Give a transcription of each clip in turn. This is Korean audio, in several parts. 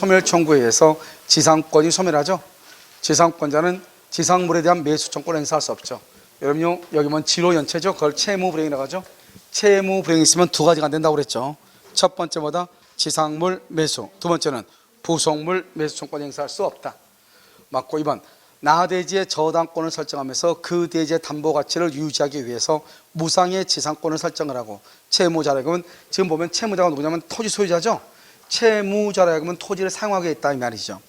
소멸 청구에 의해서 지상권이 소멸하죠. 지상권자는 지상물에 대한 매수 청구를 행사할 수 없죠. 여러분요, 여기 보면 지로연체죠. 그걸 채무불행이라고 하죠. 채무불행이 있으면 두 가지가 안 된다고 그랬죠. 첫 번째 뭐다? 지상물 매수. 두 번째는 부속물 매수 청구를 행사할 수 없다. 맞고 2번. 나 대지의 저당권을 설정하면서 그 대지의 담보 가치를 유지하기 위해서 무상의 지상권을 설정을 하고 채무자라고는 지금 보면 채무자가 누구냐면 토지 소유자죠. 채무자라고는 토지를 사용하게 있다 이 말이죠.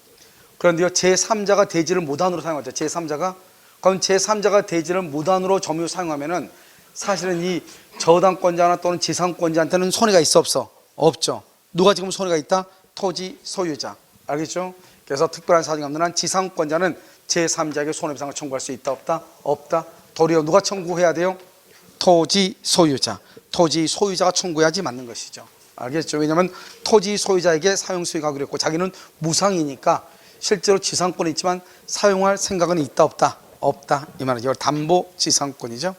그런데요, 제3자가 대지를 무단으로 사용하죠. 제3자가. 그럼 제3자가 대지를 무단으로 점유로 사용하면은 사실은 이 저당권자나 또는 지상권자한테는 손해가 있어 없어? 없죠. 누가 지금 손해가 있다? 토지 소유자. 알겠죠? 그래서 특별한 사정이 없는 한 지상권자는 제3자에게 손해배상을 청구할 수 있다 없다? 없다. 도리어 누가 청구해야 돼요? 토지 소유자. 토지 소유자가 청구해야지 맞는 것이죠. 알겠죠? 왜냐하면 토지 소유자에게 사용수익 하기로 했고 자기는 무상이니까 실제로 지상권이 있지만 사용할 생각은 있다 없다? 없다 이 말이죠. 담보 지상권이죠.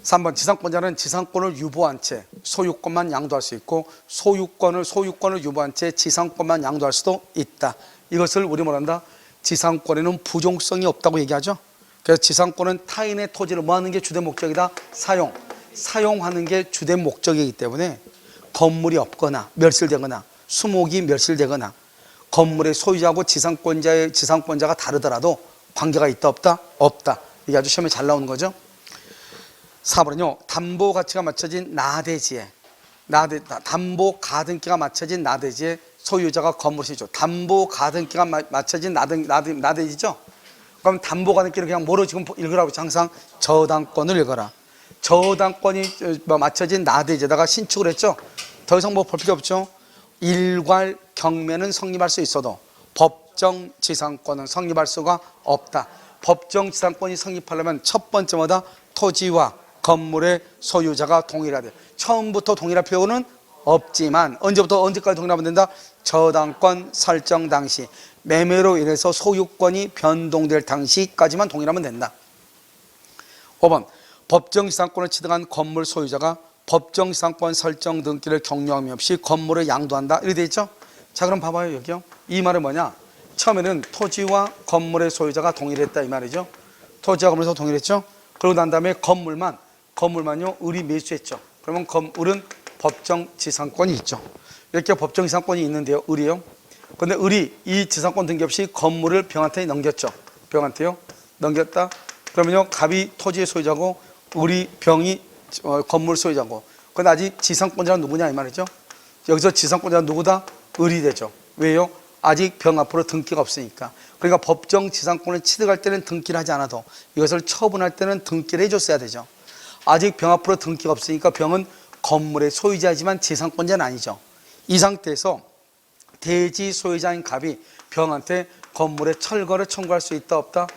3번. 지상권자는 지상권을 유보한 채 소유권만 양도할 수 있고 소유권을 유보한 채 지상권만 양도할 수도 있다. 이것을 우리 뭐란다? 지상권에는 부종성이 없다고 얘기하죠. 그래서 지상권은 타인의 토지를 뭐 하는 게 주된 목적이다? 사용하는 게 주된 목적이기 때문에 건물이 없거나 멸실되거나 수목이 멸실되거나 건물의 소유자하고 지상권자가 다르더라도 관계가 있다 없다? 없다. 이게 아주 시험에 잘 나오는 거죠. 4번은요, 담보 가치가 맞춰진 나대지에 담보 가등기가 맞춰진 나대지에 소유자가 건물이죠. 담보 가등기가 맞춰진 나대지죠. 그럼 담보 가등기를 그냥 뭐로 지금 읽으라고 항상 저당권을 읽어라. 저당권이 맞춰진 나대지에다가 신축을 했죠. 더 이상 뭐 볼 필요 없죠. 일괄 경매는 성립할 수 있어도 법정 지상권은 성립할 수가 없다. 법정 지상권이 성립하려면 첫 번째 뭐다? 토지와 건물의 소유자가 동일해야 돼. 처음부터 동일할 필요는 없지만 언제까지 동일하면 된다? 저당권 설정 당시 매매로 인해서 소유권이 변동될 당시까지만 동일하면 된다. 5번. 법정 지상권을 취득한 건물 소유자가 법정 지상권 설정 등기를 격려함이 없이 건물을 양도한다. 이렇게 돼 있죠? 자, 그럼 봐봐요. 여기요. 이 말은 뭐냐? 처음에는 토지와 건물의 소유자가 동일했다 이 말이죠. 토지와 건물에서 동일했죠. 그러고 난 다음에 건물만요 을이 매수했죠. 그러면 을은 법정 지상권이 있죠. 이렇게 법정 지상권이 있는데요, 을이요. 그런데 을이 이 지상권 등기 없이 건물을 병한테 넘겼죠. 병한테요 넘겼다. 그러면요, 갑이 토지의 소유자고 을이 병이 건물 소유자고. 그런데 아직 지상권자는 누구냐 이 말이죠. 여기서 지상권자는 누구다? 을이 되죠. 왜요? 아직 병 앞으로 등기가 없으니까. 그러니까 법정 지상권을 취득할 때는 등기를 하지 않아도 이것을 처분할 때는 등기를 해줬어야 되죠. 아직 병 앞으로 등기가 없으니까 병은 건물의 소유자이지만 지상권자는 아니죠. 이 상태에서 대지 소유자인 갑이 병한테 건물의 철거를 청구할 수 있다 없다?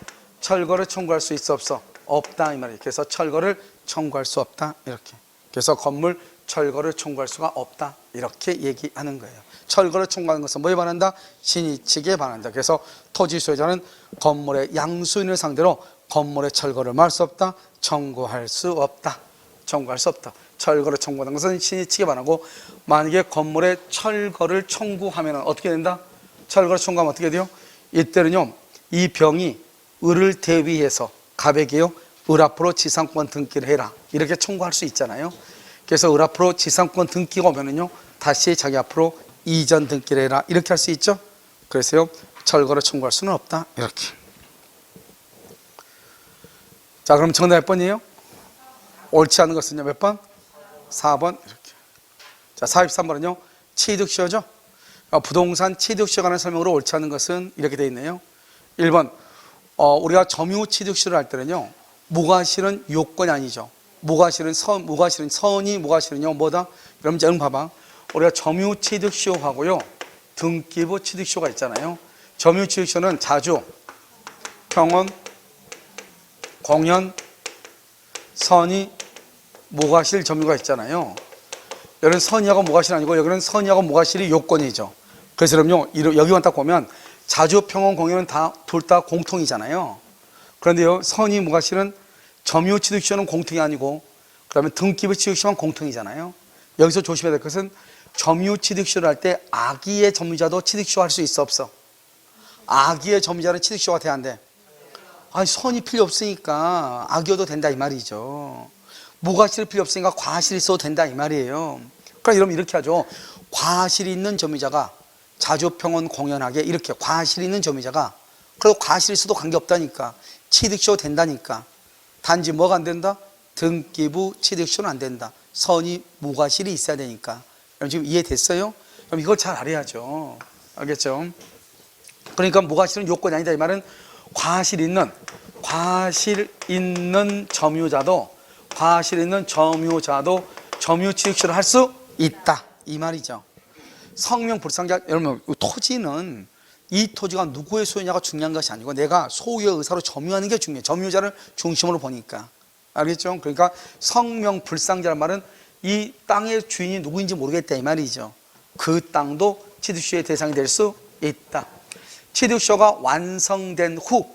철거를 청구할 수 있어 없어? 없다 이 말이에요. 그래서 철거를 청구할 수 없다 이렇게. 그래서 건물 철거를 청구할 수가 없다 이렇게 얘기하는 거예요. 철거를 청구하는 것은 뭐에 반한다? 신의칙에 반한다. 그래서 토지 소유자는 건물의 양수인을 상대로 건물의 철거를 뭐 할 수 없다? 청구할 수 없다. 청구할 수 없다. 철거를 청구하는 것은 신의칙에 반하고 만약에 건물의 철거를 청구하면 어떻게 된다? 철거를 청구하면 어떻게 돼요? 이때는요, 이 병이 을을 대위해서 갑에게요, 을 앞으로 지상권 등기를 해라 이렇게 청구할 수 있잖아요. 그래서 을 앞으로 지상권 등기가 오면은요, 다시 자기 앞으로 이전 등기를 해라 이렇게 할 수 있죠. 그래서요, 철거를 청구할 수는 없다 이렇게. 자, 그럼 정답 몇 번이에요? 옳지 않은 것은요, 몇 번? 4번 이렇게. 자, 43번은요 취득시효죠. 부동산 취득시효에 관한 설명으로 옳지 않은 것은 이렇게 되어 있네요. 1번 우리가 점유 취득시효를 할 때는요, 무과실은 요건이 아니죠. 무과실은 선이 무과실은요 뭐다? 여러분 자, 봐봐. 우리가 점유 취득시효하고요 등기부 취득시효가 있잖아요. 점유 취득시효는 자주, 평원, 공연, 선의, 무과실 점유가 있잖아요. 여기는 선의하고 무과실 아니고 여기는 선의하고 무과실이 요건이죠. 그래서 그럼요, 여기만 딱 보면 자주, 평원, 공연은 둘 다 공통이잖아요. 그런데요, 선의, 무과실은 점유 취득시효는 공통이 아니고 그다음에 등기부 취득시효만 공통이잖아요. 여기서 조심해야 될 것은 점유 취득시효를 할 때 악의의 점유자도 취득시효 할 수 있어 없어? 악의의 점유자는 취득시효가 돼야 안 돼? 아니 선이 필요 없으니까 악의여도 된다 이 말이죠. 무과실 필요 없으니까 과실이 있어도 된다 이 말이에요. 그러니까 이러면 이렇게 하죠. 과실이 있는 점유자가 자주평온 공연하게 이렇게 과실이 있는 점유자가 그리고 과실이 있어도 관계없다니까 취득시효 된다니까. 단지 뭐가 안 된다? 등기부 취득시효는 안 된다. 선이 무과실이 있어야 되니까. 그럼 지금 이해됐어요? 그럼 이걸 잘 알아야죠. 알겠죠? 그러니까 무과실은 요건이 아니다 이 말은 과실 있는 점유자도 점유 취득시효를 할 수 있다 이 말이죠. 성명불상자 여러분 토지는 이 토지가 누구의 소유냐가 중요한 것이 아니고 내가 소유의 의사로 점유하는 게 중요해요. 점유자를 중심으로 보니까. 알겠죠? 그러니까 성명불상자란 말은 이 땅의 주인이 누구인지 모르겠다 이 말이죠. 그 땅도 취득시효의 대상이 될 수 있다. 취득시효가 완성된 후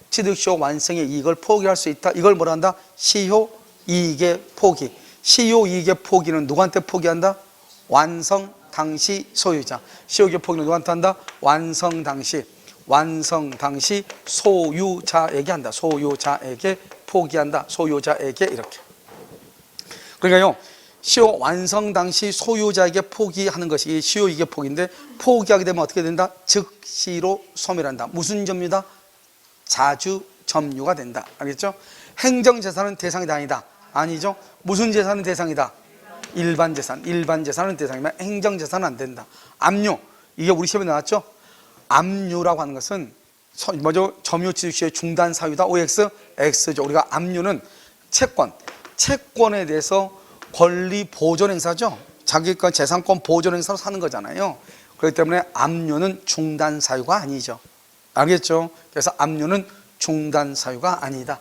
취득시효 완성의 이익을 포기할 수 있다. 이걸 뭐라 한다? 시효이익의 포기. 시효이익의 포기는 누구한테 포기한다? 완성 당시 소유자. 시효이익의 포기는 누구한테 한다? 완성 당시 소유자에게 한다. 소유자에게 포기한다. 소유자에게 이렇게. 그러니까요. 시효 완성 당시 소유자에게 포기하는 것이 시효이익의 포기인데 포기하게 되면 어떻게 된다? 즉시로 소멸한다. 무슨 점유다? 자주 점유가 된다. 알겠죠? 행정재산은 대상이 아니다. 아니죠? 무슨 재산은 대상이다? 일반 재산은 대상이면 행정재산은 안 된다. 압류, 이게 우리 시험에 나왔죠? 압류라고 하는 것은 뭐죠? 점유취득시효의 중단 사유다. OX, X죠. 우리가 압류는 채권에 대해서 권리 보존 행사죠. 자기권 재산권 보존 행사로 사는 거잖아요. 그렇기 때문에 압류는 중단 사유가 아니죠. 알겠죠? 그래서 압류는 중단 사유가 아니다.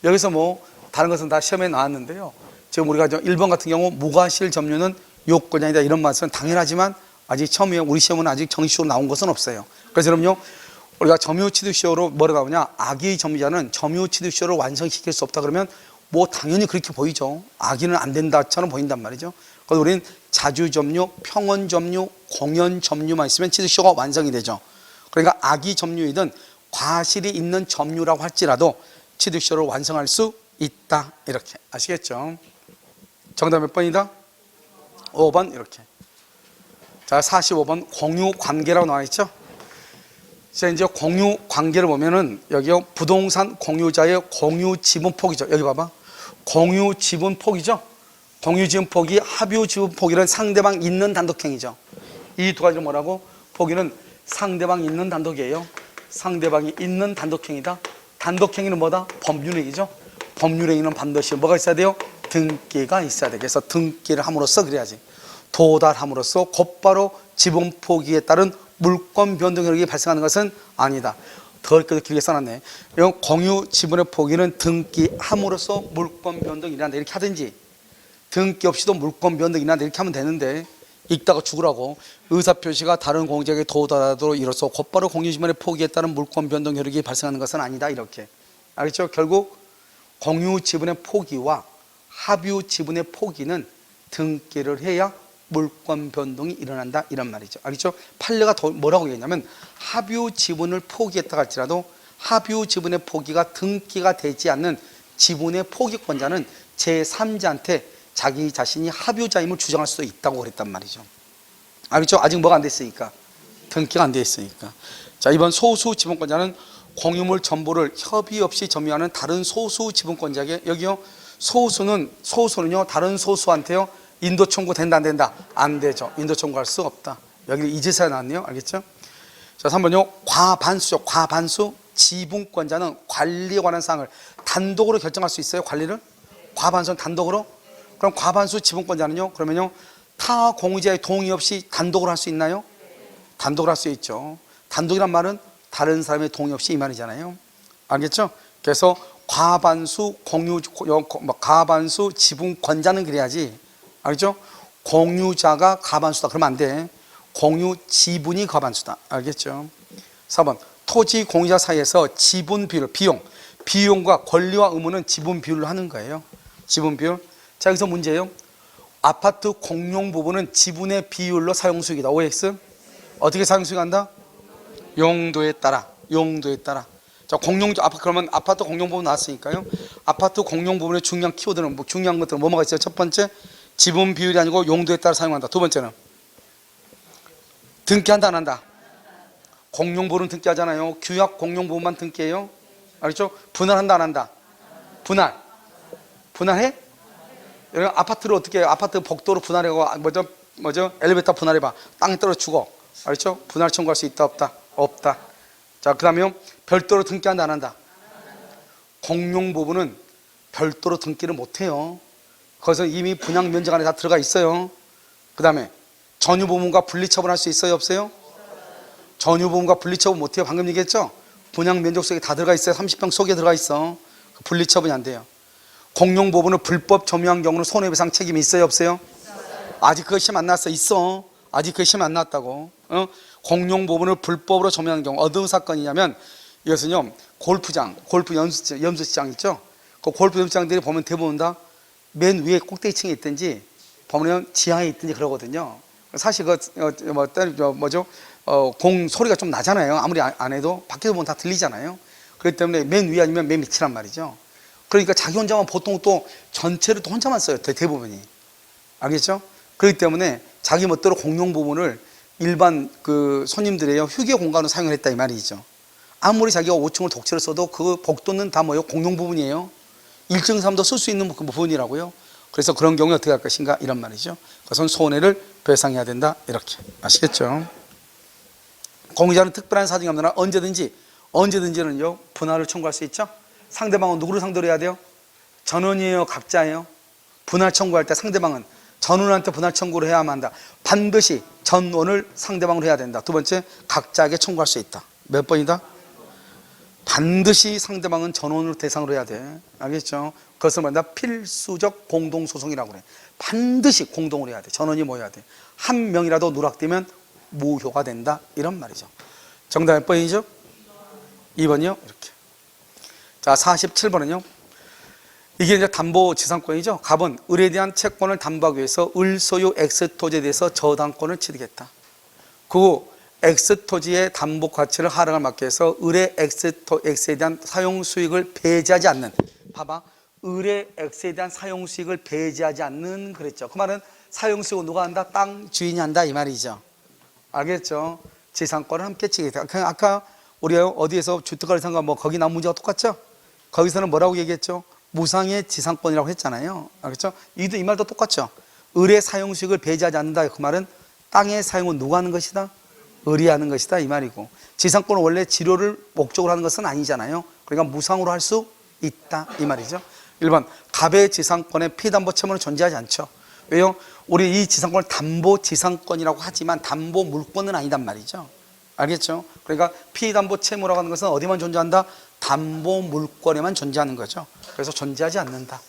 여기서 뭐 다른 것은 다 시험에 나왔는데요. 지금 우리가 1번 같은 경우 무과실 점유는 요건이 아니다 이런 말씀은 당연하지만 아직 처음에 우리 시험은 아직 정식으로 나온 것은 없어요. 그래서 여러분요 우리가 점유취득시효로 뭐라 나오냐? 악의 점유자는 점유취득시효를 완성시킬 수 없다 그러면 뭐 당연히 그렇게 보이죠. 악의는 안 된다처럼 보인단 말이죠. 그래서 우리는 자주점유, 평온점유, 공연점유만 있으면 취득시효가 완성이 되죠. 그러니까 악의 점유이든 과실이 있는 점유라고 할지라도 취득시효를 완성할 수 있다. 이렇게 아시겠죠? 정답 몇 번이다? 5번 이렇게. 자 45번 공유관계라고 나와 있죠? 자 이제 공유관계를 보면은 여기요 부동산 공유자의 공유지분폭이죠. 여기 봐봐. 공유지분폭이죠. 공유지분폭이 합유지분폭이란 상대방 있는 단독행위죠. 이 두 가지를 뭐라고? 폭이는 상대방 있는 단독이에요. 상대방이 있는 단독행위다. 단독행위는 뭐다? 법률행위죠. 법률행위는 반드시 뭐가 있어야 돼요? 등기가 있어야 돼. 그래서 등기를 함으로써 그래야지. 도달함으로써 곧바로 지분 포기에 따른 물권 변동 효력이 발생하는 것은 아니다. 더 길게 써놨네. 공유 지분의 포기는 등기함으로써 물권 변동이 일어난다. 이렇게 하든지 등기 없이도 물권 변동이 일어난다. 이렇게 하면 되는데 읽다가 죽으라고. 의사표시가 다른 공적에 도달하도록 이로써 곧바로 공유 지분의 포기에 따른 물권 변동 효력이 발생하는 것은 아니다. 이렇게. 알겠죠? 결국 공유 지분의 포기와 합유 지분의 포기는 등기를 해야 물권 변동이 일어난다 이런 말이죠. 알겠죠? 판례가 뭐라고 얘기했냐면 합유 지분을 포기했다 할지라도 합유 지분의 포기가 등기가 되지 않는 지분의 포기권자는 제3자한테 자기 자신이 합유자임을 주장할 수도 있다고 그랬단 말이죠. 알겠죠? 아직 뭐가 안 됐으니까. 등기가 안 돼 있으니까. 자, 이번 소수 지분권자는 공유물 전부를 협의 없이 점유하는 다른 소수 지분권자에게 여기요. 소수는요 다른 소수한테요 인도 청구 된다 안 된다? 안 되죠. 인도 청구할 수 없다. 여기 이제서야 나왔네요. 알겠죠? 자, 3번요. 과반수죠. 과반수 지분권자는 관리에 관한 사항을 단독으로 결정할 수 있어요. 관리를? 과반수는 단독으로? 그럼 과반수 지분권자는요. 그러면요. 타 공유자의 동의 없이 단독으로 할 수 있나요? 단독으로 할 수 있죠. 단독이란 말은 다른 사람의 동의 없이 이 말이잖아요. 알겠죠? 그래서 과반수 지분권자는 그래야지. 알겠죠? 공유자가 과반수다. 그러면 안 돼. 공유 지분이 과반수다. 알겠죠? 4번. 토지 공유자 사이에서 지분 비율, 비용과 권리와 의무는 지분 비율로 하는 거예요. 지분 비율. 자, 여기서 문제예요. 아파트 공용 부분은 지분의 비율로 사용수익이다. OX. 어떻게 사용수익한다? 용도에 따라. 용도에 따라. 자, 그러면 아파트 공용 부분 나왔으니까요. 아파트 공용 부분의 중요한 키워드는, 중요한 것들은 뭐가 있어요? 첫 번째, 지분 비율이 아니고 용도에 따라 사용한다. 두 번째는, 등기한다, 안 한다? 공용 부분은 등기하잖아요. 규약 공용 부분만 등기해요. 알겠죠? 분할한다, 안 한다? 분할해? 여러분, 아파트를 어떻게 해요? 아파트 복도로 분할하고, 뭐죠? 엘리베이터 분할해봐. 땅에 떨어 죽어. 알겠죠? 분할 청구할 수 있다, 없다? 없다. 자, 그 다음에요. 별도로 등기한다, 안 한다? 공용 부분은 별도로 등기를 못해요. 거기서 이미 분양 면적 안에 다 들어가 있어요. 그 다음에 전유 부분과 분리 처분할 수 있어요, 없어요? 전유 부분과 분리 처분 못해요. 방금 얘기했죠? 분양 면적 속에 다 들어가 있어요. 30평 속에 들어가 있어. 분리 처분이 안 돼요. 공용 부분을 불법 점유한 경우는 손해배상 책임이 있어요, 없어요? 아직 그거 시험 안 나왔어. 있어. 아직 그거 시험 안 나왔다고. 공용 부분을 불법으로 점유한 경우 어떤 사건이냐면, 이것은요, 골프 연수시장 있죠? 그 골프 연수장들이 보면 대부분 다 맨 위에 꼭대기층에 있든지 보면 지하에 있든지 그러거든요. 사실 공 소리가 좀 나잖아요. 아무리 안 해도 밖에서 보면 다 들리잖아요. 그렇기 때문에 맨 위 아니면 맨 밑이란 말이죠. 그러니까 자기 혼자만 보통 또 전체를 또 혼자만 써요. 대부분이. 알겠죠? 그렇기 때문에 자기 멋대로 공용 부분을 일반 그 손님들의 휴게 공간으로 사용을 했다 이 말이죠. 아무리 자기가 5층을 독채로 써도 그 복도는 다 뭐예요? 공용 부분이에요. 1층 3도 쓸 수 있는 부분이라고요. 그래서 그런 경우에 어떻게 할 것인가 이런 말이죠. 그것은 손해를 배상해야 된다 이렇게 아시겠죠? 공유자는 특별한 사정이 없는 한 언제든지는요 분할을 청구할 수 있죠. 상대방은 누구를 상대로 해야 돼요? 전원이에요, 갑자예요? 분할 청구할 때 상대방은 전원한테 분할 청구를 해야만 한다. 반드시 전원을 상대방으로 해야 된다. 두 번째, 각자에게 청구할 수 있다. 몇 번이다? 반드시 상대방은 전원으로 대상으로 해야 돼. 알겠죠? 그것을 말한다 필수적 공동소송이라고 그래. 반드시 공동으로 해야 돼. 전원이 모여야 돼. 한 명이라도 누락되면 무효가 된다 이런 말이죠. 정답 몇 번이죠? 2번이요. 이렇게. 자, 47번은요. 이게 이제 담보지상권이죠. 갑은 을에 대한 채권을 담보하기 위해서 을 소유 X토지에 대해서 저당권을 취득했다. 그 X토지의 담보 가치를 하락을 막기 위해서 을의 X에 대한 사용 수익을 배제하지 않는, 봐봐, 을의 X에 대한 사용 수익을 배제하지 않는 그랬죠. 그 말은 사용 수익은 누가 한다? 땅 주인이 한다 이 말이죠. 알겠죠? 지상권을 함께 취득했다. 그냥 아까 우리가 어디에서 주택거래상가 뭐 거기 나온 문제가 똑같죠? 거기서는 뭐라고 얘기했죠? 무상의 지상권이라고 했잖아요. 알겠죠? 이 말도 똑같죠? 을의 사용 수익을 배제하지 않는다. 그 말은 땅의 사용은 누가 하는 것이다? 을이 하는 것이다 이 말이고, 지상권은 원래 지료를 목적으로 하는 것은 아니잖아요. 그러니까 무상으로 할 수 있다 이 말이죠. 1번, 갑의 지상권에 피담보 채무는 존재하지 않죠. 왜요? 우리 이 지상권을 담보지상권이라고 하지만 담보 물권은 아니단 말이죠. 알겠죠? 그러니까 피담보 채무라고 하는 것은 어디만 존재한다? 담보 물권에만 존재하는 거죠. 그래서 존재하지 않는다.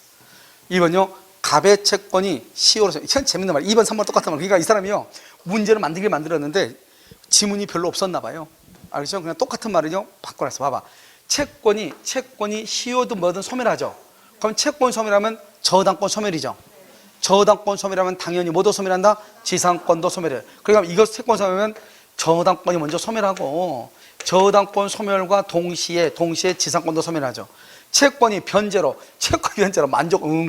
2번요, 갑의 채권이 시효로, 현 재밌는 말. 2번 3번 똑같은 말. 그러니까 이 사람이요 문제를 만들었는데 지문이 별로 없었나 봐요. 알겠죠? 그냥 똑같은 말을요 바꿔놨어. 봐봐, 채권이 시효든 뭐든 소멸하죠. 그럼 채권 소멸하면 저당권 소멸이죠. 저당권 소멸하면 당연히 뭐도 소멸한다? 지상권도 소멸해요. 그러니까 이거 채권 소멸하면 저당권이 먼저 소멸하고, 저당권 소멸과 동시에 지상권도 소멸하죠. 채권이 변제로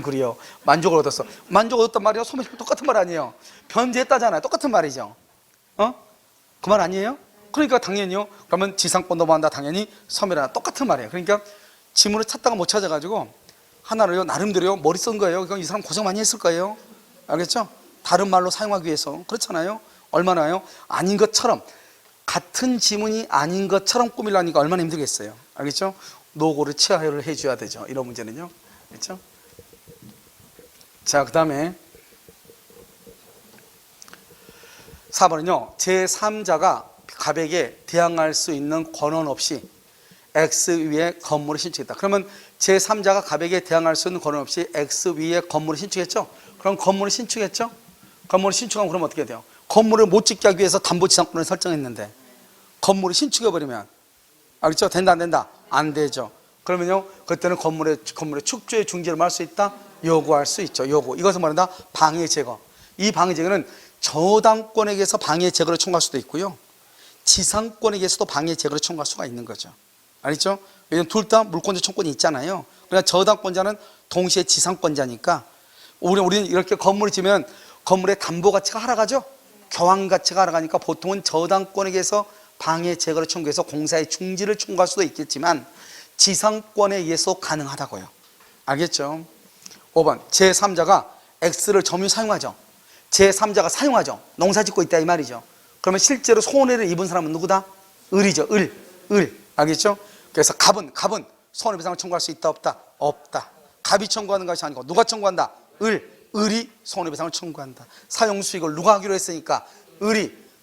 그래요. 만족을 얻었어. 만족을 얻었단 말이에요. 소멸 똑같은 말 아니에요. 변제했다잖아요. 똑같은 말이죠. 그 말 아니에요? 그러니까 당연히요. 그러면 지상권도 뭐 한다? 당연히 소멸한다. 똑같은 말이에요. 그러니까 지문을 찾다가 못 찾아가지고 하나를요 나름대로 머리 쓴 거예요. 그럼 이 사람 고생 많이 했을 거예요. 알겠죠? 다른 말로 사용하기 위해서. 그렇잖아요. 얼마나요? 아닌 것처럼, 같은 지문이 아닌 것처럼 꾸밀라니까 얼마나 힘들겠어요. 알겠죠? 노고를 치하를 해줘야 되죠. 이런 문제는요. 그렇죠? 자, 그 다음에 4번은요 제3자가 갑에게 대항할 수 있는 권한 없이 X 위에 건물을 신축했다. 그러면 제3자가 갑에게 대항할 수 있는 권한 없이 X 위에 건물을 신축했죠. 그럼 건물을 신축했죠. 건물을 신축하면 그럼 어떻게 돼요? 건물을 못 짓게 하기 위해서 담보지상권을 설정했는데 건물을 신축해버리면, 알겠죠? 된다 안 된다? 안 되죠. 그러면요 그때는 건물의 축조의 중지를 할 수 있다? 요구할 수 있죠. 요구. 이것은 뭐란다? 방해 제거. 이 방해 제거는 저당권에게서 방해 제거를 청구할 수도 있고요, 지상권에게서도 방해 제거를 청구할 수가 있는 거죠. 알겠죠? 왜냐하면 둘 다 물권자 청구권이 있잖아요. 그러니까 저당권자는 동시에 지상권자니까 우리는 이렇게 건물을 지으면 건물의 담보 가치가 하락하죠. 교환 가치가 하락하니까 보통은 저당권에게서 방해 제거를 청구해서 공사의 중지를 청구할 수도 있겠지만 지상권에 의해서 가능하다고요. 알겠죠? 5번 제3자가 X를 점유 사용하죠. 제3자가 사용하죠. 농사 짓고 있다 이 말이죠. 그러면 실제로 손해를 입은 사람은 누구다? 을이죠. 을. 알겠죠? 그래서 갑은 손해배상을 청구할 수 있다 없다? 없다. 갑이 청구하는 것이 아니고 누가 청구한다? 을이 손해배상을 청구한다. 사용수익을 누가 하기로 했으니까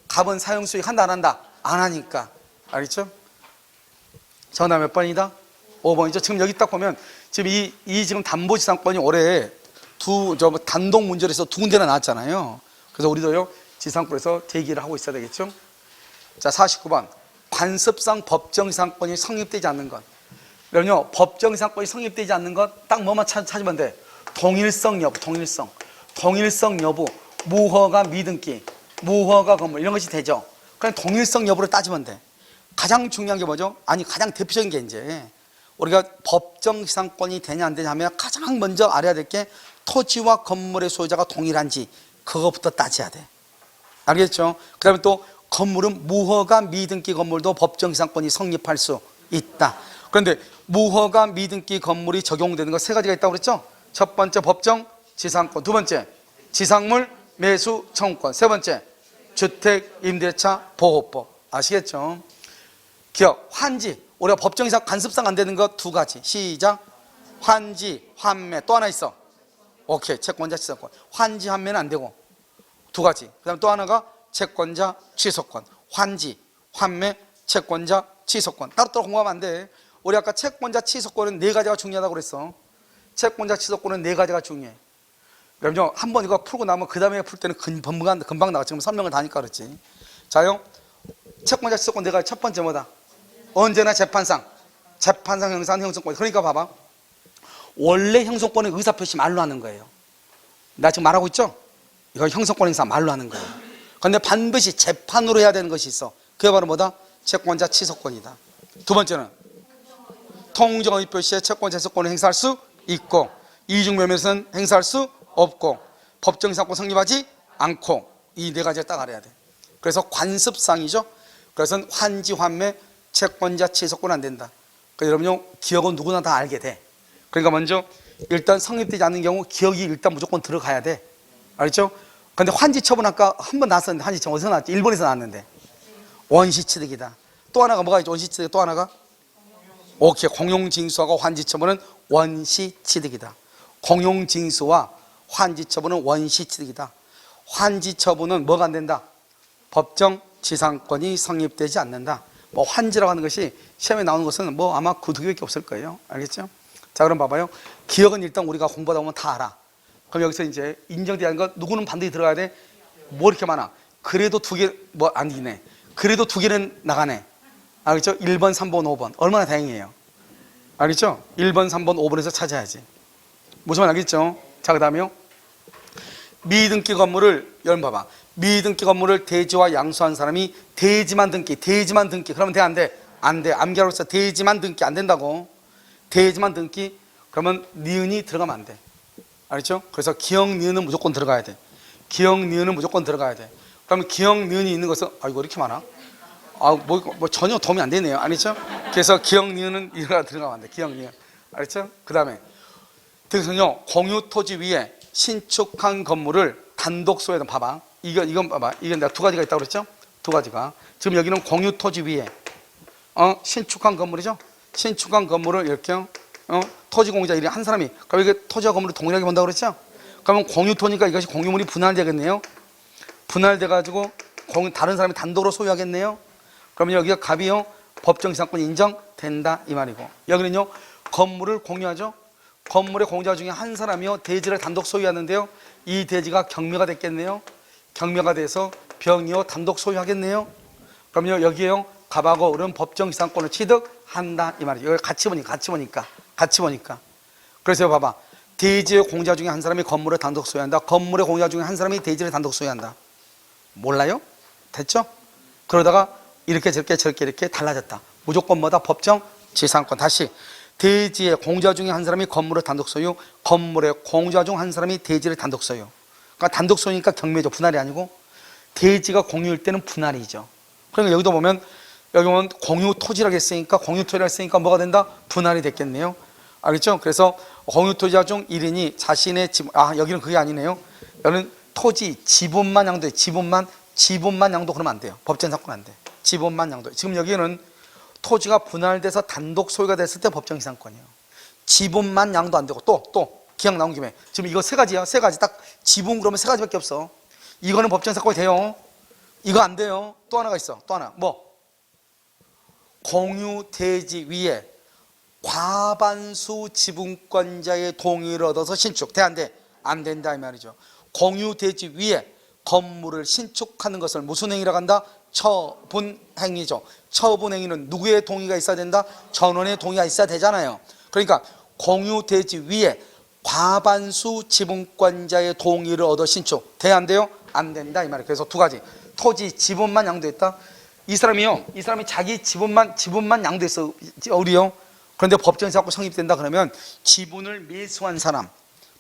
갑은 사용수익 한다 안 한다? 안 하니까. 알겠죠? 전화 몇 번이다? 5번이죠. 지금 여기 딱 보면 지금 이 지금 담보지상권이 올해 단독 문제로 해서 두 군데나 나왔잖아요. 그래서 우리도요 지상권에서 대기를 하고 있어야 되겠죠. 자, 49번 관습상 법정지상권이 성립되지 않는 것. 그러면요 법정지상권이 성립되지 않는 것 딱 뭐만 찾으면 돼? 동일성 여부, 동일성 여부, 무허가 미등기, 무허가 건물 이런 것이 되죠. 그냥 동일성 여부를 따지면 돼. 가장 중요한 게 뭐죠? 가장 대표적인 게 이제 우리가 법정지상권이 되냐 안 되냐 하면 가장 먼저 알아야 될 게 토지와 건물의 소유자가 동일한지 그것부터 따져야 돼. 알겠죠? 그 다음에 또 건물은 무허가 미등기 건물도 법정지상권이 성립할 수 있다. 그런데 무허가 미등기 건물이 적용되는 거 세 가지가 있다고 그랬죠? 첫 번째 법정지상권, 두 번째 지상물 매수 청구권, 세 번째 주택 임대차 보호법. 아시겠죠? 기억, 환지. 우리가 법정지상 관습상 안 되는 것 두 가지. 시작. 환지, 환매. 또 하나 있어. 오케이. 채권자 취소권. 환지, 환매는 안 되고 두 가지. 그 다음에 또 하나가 채권자 취소권. 환지, 환매, 채권자 취소권. 따로따로 공부하면 안 돼. 우리 아까 채권자 취소권은 네 가지가 중요하다고 그랬어. 채권자 취소권은 네 가지가 중요해. 그럼요 한번 이거 풀고 나면 그 다음에 풀 때는 금방 나가. 지금 설명을 다 하니까 그렇지. 자요, 채권자 취소권 네 가지. 첫 번째 뭐다? 언제나 재판상 형사는 형성권. 그러니까 봐봐, 원래 형성권은 의사표시 말로 하는 거예요. 나 지금 말하고 있죠? 이거 형성권 행사 말로 하는 거예요. 그런데 반드시 재판으로 해야 되는 것이 있어. 그게 바로 뭐다? 채권자 취소권이다. 두 번째는 통정의표시에 채권자 취소권을 행사할 수 있고 이중매매에서는 행사할 수 없고 법정지상권 성립하지 않고 이 네 가지를 딱 알아야 돼. 그래서 관습상이죠. 그래서 환지, 환매, 채권자 취소권 안 된다. 그러니까 여러분요 기억은 누구나 다 알게 돼. 그러니까 먼저 일단 성립되지 않는 경우 기억이 일단 무조건 들어가야 돼. 알겠죠? 근데 환지처분 아까 한 번 나왔었는데 환지처분 어디서 나왔지? 일본에서 나왔는데 원시취득이다. 또 하나가 뭐가 있죠? 원시취득 또 하나가 오케이, 공용징수하고 환지처분은 원시취득이다. 공용징수와 환지처분은 원시취득이다. 환지처분은 뭐가 안 된다? 법정지상권이 성립되지 않는다. 뭐 환지라고 하는 것이 시험에 나오는 것은 뭐 아마 그 두 개밖에 없을 거예요. 알겠죠? 자, 그럼 봐봐요. 기억은 일단 우리가 공부하다 보면 다 알아. 그럼 여기서 이제 인정되지 않은 것 누구는 반드시 들어가야 돼? 뭐 이렇게 많아? 그래도 두 개 뭐 아니네. 그래도 두 개는 나가네. 알겠죠? 1번, 3번, 5번. 얼마나 다행이에요. 알겠죠? 1번, 3번, 5번에서 찾아야지. 무슨 말 알겠죠? 자, 그 다음에요. 미등기 건물을, 여러분 봐봐. 미등기 건물을 대지와 양수한 사람이 대지만 등기. 그러면 돼, 안 돼? 안 돼. 암기하고 있어. 대지만 등기 안 된다고. 대지만 등기. 그러면 니은이 들어가면 안 돼. 알겠죠? 그래서 기역, 니은은 무조건 들어가야 돼. 기역, 니은은 무조건 들어가야 돼. 그러면 기역, 니은이 있는 것은, 이거 이렇게 많아? 뭐 전혀 도움이 안 되네요. 알겠죠? 그래서 기역, 니은은 이거가 들어가면 안 돼. 기역, 니은. 알겠죠? 그 다음에 등선요 공유 토지 위에 신축한 건물을 단독 소유하다. 봐봐. 이건 봐봐. 이건 내가 두 가지가 있다고 그랬죠? 두 가지가. 지금 여기는 공유 토지 위에 신축한 건물이죠? 신축한 건물을 이렇게 토지 공유자 이렇게 한 사람이, 그럼 이게 토지와 건물을 동일하게 본다고 그랬죠? 그러면 공유토니까 이것이 공유물이 분할되겠네요. 분할돼 가지고 다른 사람이 단독으로 소유하겠네요. 그러면 여기가 갑이요 법정지상권이 인정된다 이 말이고, 여기는요 건물을 공유하죠. 건물의 공유자 중에 한 사람이요 대지를 단독 소유하는데요, 이 대지가 경매가 됐겠네요. 경매가 돼서 병이요 단독 소유하겠네요. 그럼요 여기에요 갑하고 을은 법정지상권을 취득한다 이 말이죠. 여기 같이 보니까. 그래서 봐봐, 대지의 공자 중에 한 사람이 건물을 단독 소유한다. 건물의 공자 중에 한 사람이 대지를 단독 소유한다. 몰라요? 됐죠? 그러다가 이렇게 저렇게 이렇게 달라졌다. 무조건 뭐다? 법정 지상권. 다시 대지의 공자 중에 한 사람이 건물을 단독 소유, 건물의 공자 중 한 사람이 대지를 단독 소유. 그러니까 단독 소유니까 경매죠. 분할이 아니고 대지가 공유일 때는 분할이죠. 그러니까 여기도 보면 여기 보면 공유 토지라고 했으니까 공유 토지라고 했으니까 뭐가 된다? 분할이 됐겠네요. 알겠죠? 그래서 공유 토지자 중 1인이 자신의 집, 여기는 그게 아니네요. 여기는 토지 지분만 양도해. 지분만 양도 그러면 안 돼요. 법정 사건 안 돼. 지분만 양도. 지금 여기는 토지가 분할돼서 단독 소유가 됐을 때 법정 이상권이에요. 지분만 양도 안 되고 또 기억 나온 김에 지금 이거 세 가지야. 세 가지 딱 지분 그러면 세 가지밖에 없어. 이거는 법정 사건이 돼요. 이거 안 돼요. 또 하나가 있어. 또 하나 뭐 공유 대지 위에 과반수 지분권자의 동의를 얻어서 신축. 돼 안 돼? 안 된다 이 말이죠. 공유 대지 위에 건물을 신축하는 것을 무슨 행위라고 한다? 처분행위죠. 처분행위는 누구의 동의가 있어야 된다? 전원의 동의가 있어야 되잖아요. 그러니까 공유 대지 위에 과반수 지분권자의 동의를 얻어 신축. 돼 안 돼요? 안 된다 이 말이에요. 그래서 두 가지. 토지 지분만 양도했다. 이 사람이 자기 지분만 양도했어. 우리요. 그런데 법정에서 자꾸 성립된다 그러면 지분을 매수한 사람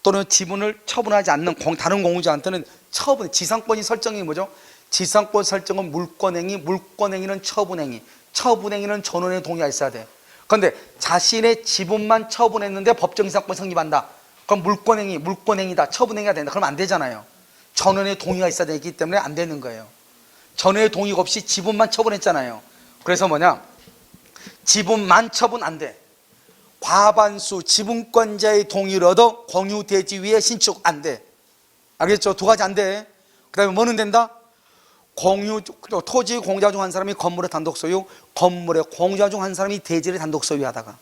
또는 지분을 처분하지 않는 다른 공유자한테는 처분, 지상권이 설정이 뭐죠? 지상권 설정은 물권행위, 물권행위는 처분행위, 처분행위는 전원의 동의가 있어야 돼. 그런데 자신의 지분만 처분했는데 법정지상권 성립한다. 그럼 물권행위다, 처분행위가 된다. 그러면 안 되잖아요. 전원의 동의가 있어야 되기 때문에 안 되는 거예요. 전원의 동의가 없이 지분만 처분했잖아요. 그래서 뭐냐? 지분만 처분 안 돼. 과반수 지분권자의 동의를 얻어 공유 대지 위에 신축 안 돼. 알겠죠? 두 가지 안 돼. 그 다음에 뭐는 된다? 토지 공자 중 한 사람이 건물의 단독 소유, 건물의 공자 중 한 사람이 대지를 단독 소유하다가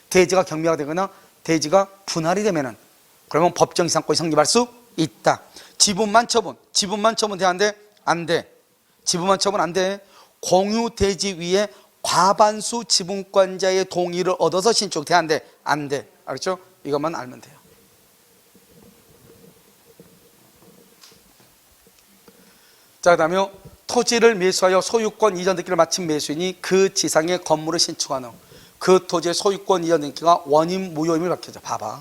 대지가 경매가 되거나 대지가 분할이 되면은 그러면 법정 이상권이 성립할 수 있다. 지분만 처분 돼 안 돼? 안 돼. 지분만 처분 안 돼. 공유 대지 위에 과반수 지분권자의 동의를 얻어서 신축 돼 안 돼? 안 돼. 알겠죠? 이것만 알면 돼요. 자, 그 다음에 토지를 매수하여 소유권 이전 등기를 마친 매수인이 그 지상에 건물을 신축하는 그 토지의 소유권 이전 등기가 원인 무효임을 밝혀져. 봐봐.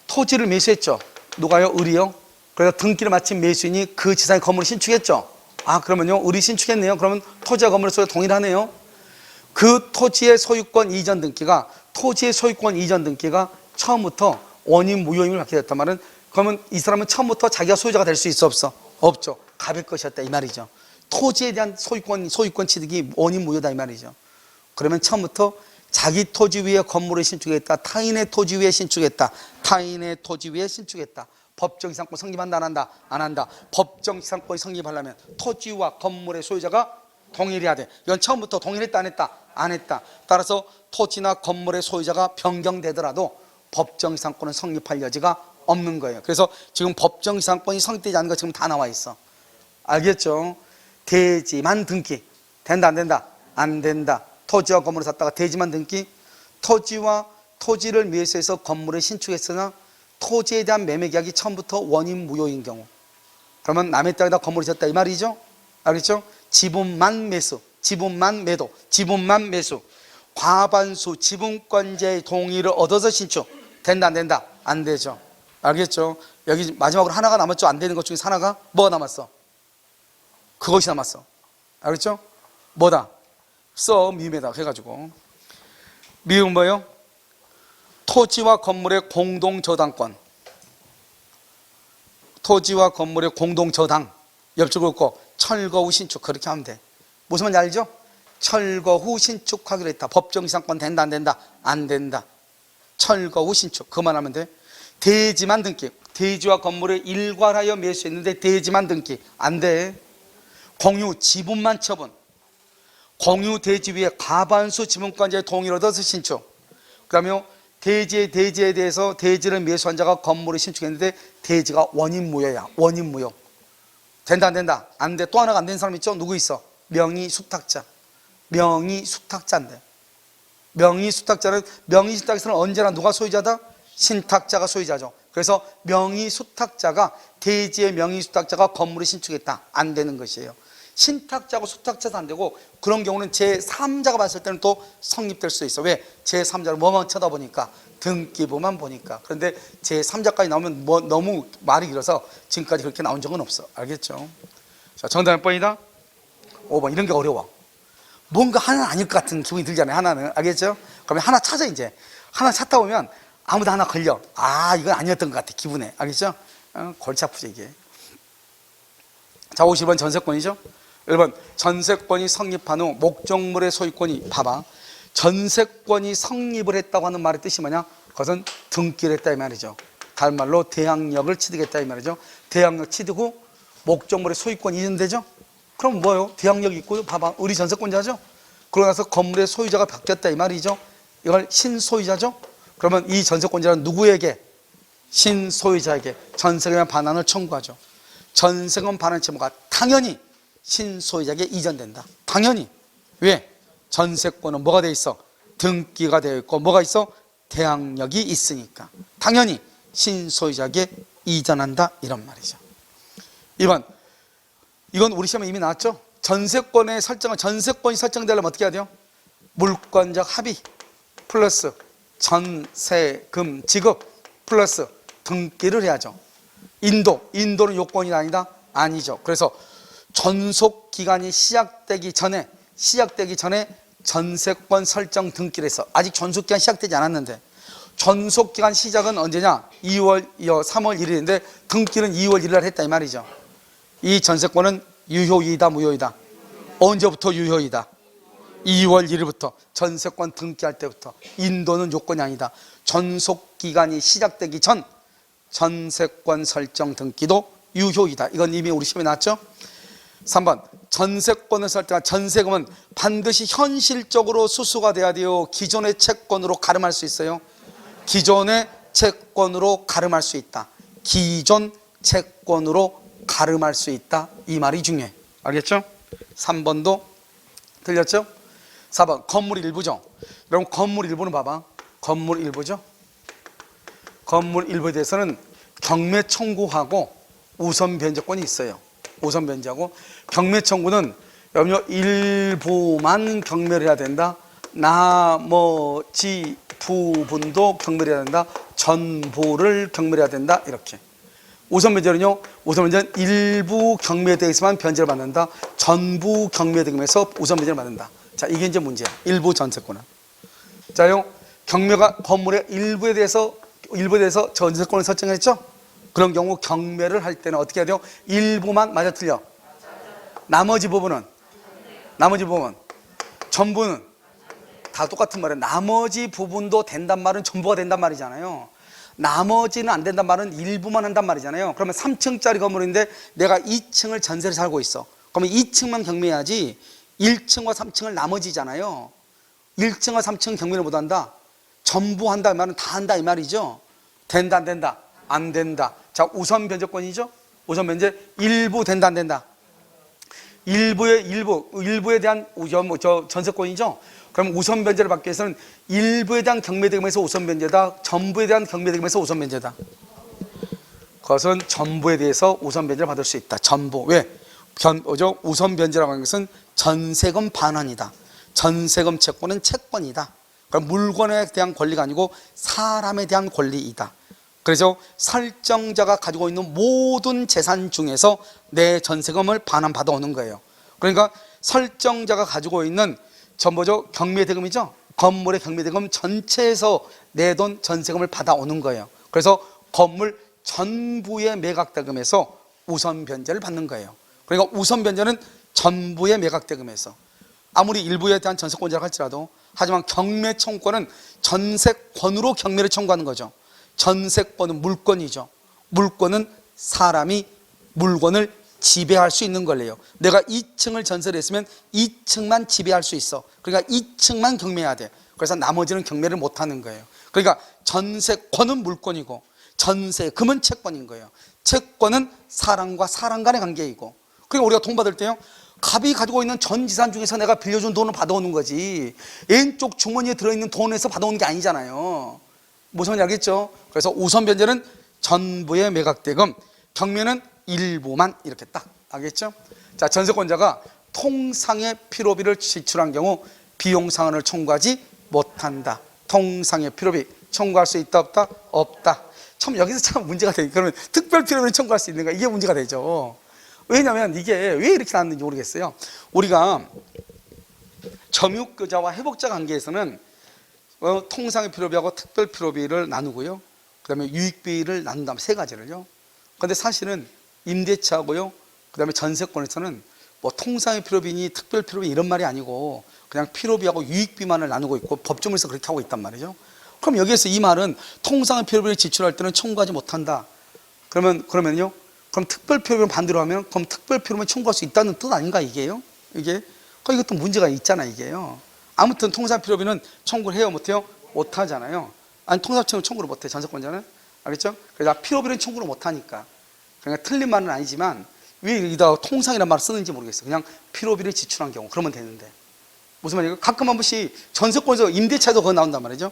토지를 매수했죠. 누가요? 을이요. 그래서 등기를 마친 매수인이 그 지상에 건물을 신축했죠. 그러면요, 을이 신축했네요. 그러면 토지와 건물의 소유가 동일하네요. 그 토지의 소유권 이전 등기가 처음부터 원인 무효임을 밝게 됐단 말은, 그러면 이 사람은 처음부터 자기가 소유자가 될 수 있어 없어? 없죠. 가빌 것이었다 이 말이죠. 토지에 대한 소유권 취득이 원인 무효다 이 말이죠. 그러면 처음부터 자기 토지 위에 건물을 신축했다, 타인의 토지 위에 신축했다, 법정 이상권 성립한다 안 한다? 안 한다. 법정 이상권이 성립하려면 토지와 건물의 소유자가 동일해야 돼. 이건 처음부터 동일했다 안 했다? 안 했다. 따라서 토지나 건물의 소유자가 변경되더라도 법정 이상권은 성립할 여지가 없는 거예요. 그래서 지금 법정 이상권이 성립되지 않는 거 지금 다 나와 있어. 알겠죠? 대지만 등기 된다 안 된다? 안 된다. 토지와 건물을 샀다가 대지만 등기, 토지를 매수해서 건물을 신축했으나 토지에 대한 매매 계약이 처음부터 원인 무효인 경우, 그러면 남의 땅에다 건물을 지었다 이 말이죠. 알겠죠? 지분만 매수, 지분만 매수, 과반수 지분권자의 동의를 얻어서 신축 된다 안 된다? 안 되죠. 알겠죠? 여기 마지막으로 하나가 남았죠. 안 되는 것 중에 하나가 뭐가 남았어? 그것이 남았어. 알겠죠? 뭐다? 미음에다 해가지고 미음 뭐예요? 토지와 건물의 공동저당권, 토지와 건물의 공동저당 옆쪽으로 거 철거 후 신축 그렇게 하면 돼. 무슨 말인지 알죠? 철거 후 신축하기로 했다. 법정 이상권 된다 안 된다? 안 된다. 철거 후 신축 그만하면 돼. 대지만 등기, 대지와 건물을 일괄하여 매수했는데 대지만 등기 안 돼. 공유 지분만 처분, 공유 대지 위에 과반수 지분권자의 동의를 얻어서 신축. 그 다음에 대지에 대해서 대지를 매수한 자가 건물을 신축했는데 대지가 원인 무효야. 원인 무효. 된다 안 된다? 안 돼. 또 하나가 안 된 사람 있죠? 누구 있어? 명의 수탁자. 명의 수탁자인데, 명의 수탁자는 언제나 누가 소유자다? 신탁자가 소유자죠. 그래서 명의수탁자가, 대지의 명의수탁자가 건물을 신축했다, 안 되는 것이에요. 신탁자고 수탁자도 안 되고, 그런 경우는 제3자가 봤을 때는 또 성립될 수 있어. 왜? 제3자를 뭐만 쳐다보니까, 등기부만 보니까. 그런데 제3자까지 나오면 너무 말이 길어서 지금까지 그렇게 나온 적은 없어. 알겠죠? 자, 정답 몇 번이다? 5번. 이런 게 어려워. 뭔가 하나는 아닐 것 같은 기분이 들잖아요. 하나는. 알겠죠? 그러면 하나 찾아. 이제 하나 찾다 보면 아무도 하나 걸려. 아, 이건 아니었던 것 같아, 기분에. 알겠죠? 골치 아프죠, 이게. 자, 50번 전세권이죠. 1번 전세권이 성립한 후 목적물의 소유권이, 봐봐, 전세권이 성립을 했다고 하는 말의 뜻이 뭐냐? 그것은 등기를 했다 이 말이죠. 다른 말로 대항력을 취득했다 이 말이죠. 대항력 취득 후 목적물의 소유권이 이전되죠. 그럼 뭐예요? 대항력이 있고, 봐봐, 우리 전세권자죠. 그러고 나서 건물의 소유자가 바뀌었다 이 말이죠. 이걸 신소유자죠. 그러면 이 전세권자는 누구에게? 신소유자에게 전세금 반환을 청구하죠. 전세금 반환 채무가 당연히 신소유자에게 이전된다. 당연히. 왜? 전세권은 뭐가 돼 있어? 등기가 되어 있고, 뭐가 있어? 대항력이 있으니까 당연히 신소유자에게 이전한다, 이런 말이죠. 2번, 이건 우리 시험에 이미 나왔죠. 전세권의 설정은, 전세권이 설정되려면 어떻게 해야 돼요? 물권적 합의 플러스 전세금 지급 플러스 등기를 해야죠. 인도는 요건이 아니다? 아니죠. 그래서 존속기간이 시작되기 전에 전세권 설정 등기를 했어. 아직 존속기간 시작되지 않았는데, 존속기간 시작은 언제냐? 3월 1일인데 등기는 2월 1일 날 했다 이 말이죠. 이 전세권은 유효이다, 무효이다? 언제부터 유효이다? 2월 1일부터 전세권 등기할 때부터. 인도는 요건이 아니다. 존속기간이 시작되기 전 전세권 설정 등기도 유효이다. 이건 이미 우리 시험에 나왔죠. 3번 전세권을 설정한 전세금은 반드시 현실적으로 수수가 돼야 돼요. 기존의 채권으로 가름할 수 있어요. 기존의 채권으로 가름할 수 있다. 기존 채권으로 가름할 수 있다, 이 말이 중요해. 알겠죠? 3번도 틀렸죠? 4번 건물 일부죠. 여러분, 건물 일부는 봐봐, 건물 일부죠. 건물 일부에 대해서는 경매 청구하고 우선 변제권이 있어요. 우선 변제하고, 경매 청구는 여러분 일부만 경매를 해야 된다, 나머지 부분도 경매를 해야 된다, 전부를 경매를 해야 된다, 이렇게. 우선 변제는요, 우선 변제는 일부 경매대금에서만 변제를 받는다, 전부 경매대금에서 우선 변제를 받는다. 자, 이게 이제 문제야. 일부 전세권은. 자요, 경매가 건물의 일부에 대해서 전세권을 설정했죠. 그런 경우 경매를 할 때는 어떻게 해야 돼요? 일부만, 맞아 틀려? 나머지 부분, 전부는 다 똑같은 말이에요. 나머지 부분도 된단 말은 전부가 된단 말이잖아요. 나머지는 안 된단 말은 일부만 한단 말이잖아요. 그러면 3층짜리 건물인데 내가 2층을 전세를 살고 있어. 그러면 2층만 경매해야지 1층과 3층을 나머지잖아요. 1층과 3층은 경매를 못 한다, 전부 한다 이 말은 다 한다 이 말이죠. 된다, 안 된다? 안 된다. 자, 우선 변제권이죠. 우선 변제, 일부 된다, 안 된다? 일부에 대한 전세권이죠. 그럼 우선 변제를 받기 위해서는 일부에 대한 경매대금에서 우선 변제다, 전부에 대한 경매대금에서 우선 변제다. 그것은 전부에 대해서 우선 변제를 받을 수 있다. 전부. 왜? 우선 변제라고 하는 것은 전세금 반환이다. 전세금 채권은 채권이다. 그럼 물건에 대한 권리가 아니고 사람에 대한 권리이다. 그래서 설정자가 가지고 있는 모든 재산 중에서 내 전세금을 반환받아 오는 거예요. 그러니까 설정자가 가지고 있는 전부죠, 경매대금이죠. 건물의 경매대금 전체에서 내돈 전세금을 받아오는 거예요. 그래서 건물 전부의 매각대금에서 우선 변제를 받는 거예요. 그러니까 우선 변제는 전부의 매각대금에서, 아무리 일부에 대한 전세권자라고 할지라도, 하지만 경매 청구권은 전세권으로 경매를 청구하는 거죠. 전세권은 물권이죠. 물권은 사람이 물건을 지배할 수 있는 권리예요. 내가 2층을 전세를 했으면 2층만 지배할 수 있어. 그러니까 2층만 경매해야 돼. 그래서 나머지는 경매를 못 하는 거예요. 그러니까 전세권은 물권이고 전세금은 채권인 거예요. 채권은 사람과 사람 간의 관계이고, 그러니까 우리가 돈 받을 때요, 갑이 가지고 있는 전 지산 중에서 내가 빌려준 돈을 받아오는 거지, 왼쪽 주머니에 들어있는 돈에서 받아오는 게 아니잖아요. 무슨 말인지 알겠죠? 그래서 우선 변제는 전부의 매각대금, 경매는 일부만 이렇게 딱 알겠죠? 자, 전세권자가 통상의 필요비를 지출한 경우 비용 상환을 청구하지 못한다. 통상의 필요비 청구할 수 있다 없다? 없다. 참 여기서 참 문제가 되니까 그러면 특별 필요비를 청구할 수 있는가? 이게 문제가 되죠. 왜냐하면 이게 왜 이렇게 나왔는지 모르겠어요. 우리가 점유자와 회복자 관계에서는 통상의 필요비하고 특별 필요비를 나누고요. 그 다음에 유익비를 나눈다면 세 가지를요. 그런데 사실은 임대차하고요. 그 다음에 전세권에서는 뭐 통상의 필요비니 특별 필요비 이런 말이 아니고 그냥 필요비하고 유익비만을 나누고 있고 법조문에서 그렇게 하고 있단 말이죠. 그럼 여기에서 이 말은 통상의 필요비를 지출할 때는 청구하지 못한다. 그러면요. 그럼 특별 필요비를 반대로 하면 그럼 특별 필요비만 청구할 수 있다는 뜻 아닌가 이게요? 이게 이것도 문제가 있잖아 이게요. 아무튼 통상 필요비는 청구를 해요 못해요? 못하잖아요. 아니 통상 필요비는 청구를 못해 전세권자는 알겠죠? 그래서 필요비는 청구를 못하니까 그러니까 틀린 말은 아니지만 왜 여기다 통상이라는 말을 쓰는지 모르겠어. 그냥 필요비를 지출한 경우 그러면 되는데 무슨 말이에요? 가끔 한 번씩 전세권에서 임대차도 그거 나온단 말이죠.